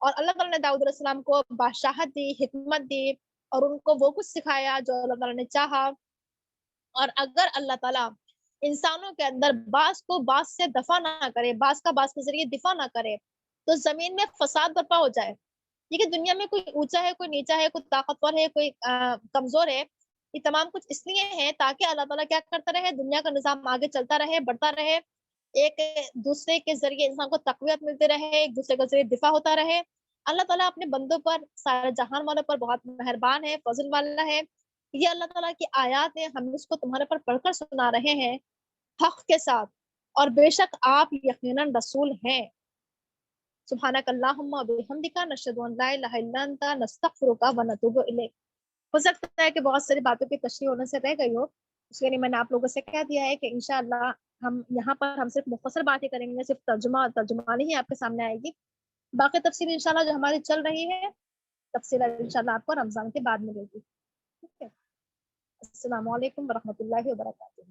اور اللہ تعالیٰ نے داؤد علیہ السلام کو بادشاہت دی، حکمت دی اور ان کو وہ کچھ سکھایا جو اللہ تعالیٰ نے چاہا. اور اگر اللہ تعالیٰ انسانوں کے اندر بعض کو بعض سے دفاع نہ کرے، بعض کا بعض کے ذریعے دفاع نہ کرے، تو زمین میں فساد برپا ہو جائے. یہ کہ دنیا میں کوئی اونچا ہے، کوئی نیچا ہے، کوئی طاقتور ہے، کوئی کمزور ہے، یہ تمام کچھ اس لیے ہیں تاکہ اللہ تعالیٰ کیا کرتا رہے، دنیا کا نظام آگے چلتا رہے، بڑھتا رہے، ایک دوسرے کے ذریعے انسان کو تقویت ملتے رہے، ایک دوسرے کے ذریعے دفاع ہوتا رہے. اللہ تعالیٰ اپنے بندوں پر، سارے جہان والوں پر بہت مہربان ہے، فضل والا ہے. یہ اللہ تعالیٰ کی آیات ہیں، ہم اس کو تمہارے پر پڑھ کر سنا رہے ہیں حق کے ساتھ، اور بے شک آپ یقیناً رسول ہیں. سبحانک اللہم و بحمدک نشہد ان لا الہ الا انت نستغفرک و نتوب الیک. ہو سکتا ہے کہ بہت ساری باتوں کی تشریح ہونے سے رہ گئی ہو، اس کے لیے میں نے آپ لوگوں سے کہہ دیا ہے کہ انشاءاللہ ہم یہاں پر ہم صرف مختصر باتیں کریں گے، صرف ترجمانی ہی آپ کے سامنے آئے گی. باقی تفصیل انشاءاللہ جو ہماری چل رہی ہے، تفصیل انشاءاللہ آپ کو رمضان کے بعد ملے گی. ٹھیک ہے. السلام علیکم ورحمۃ اللہ وبرکاتہ.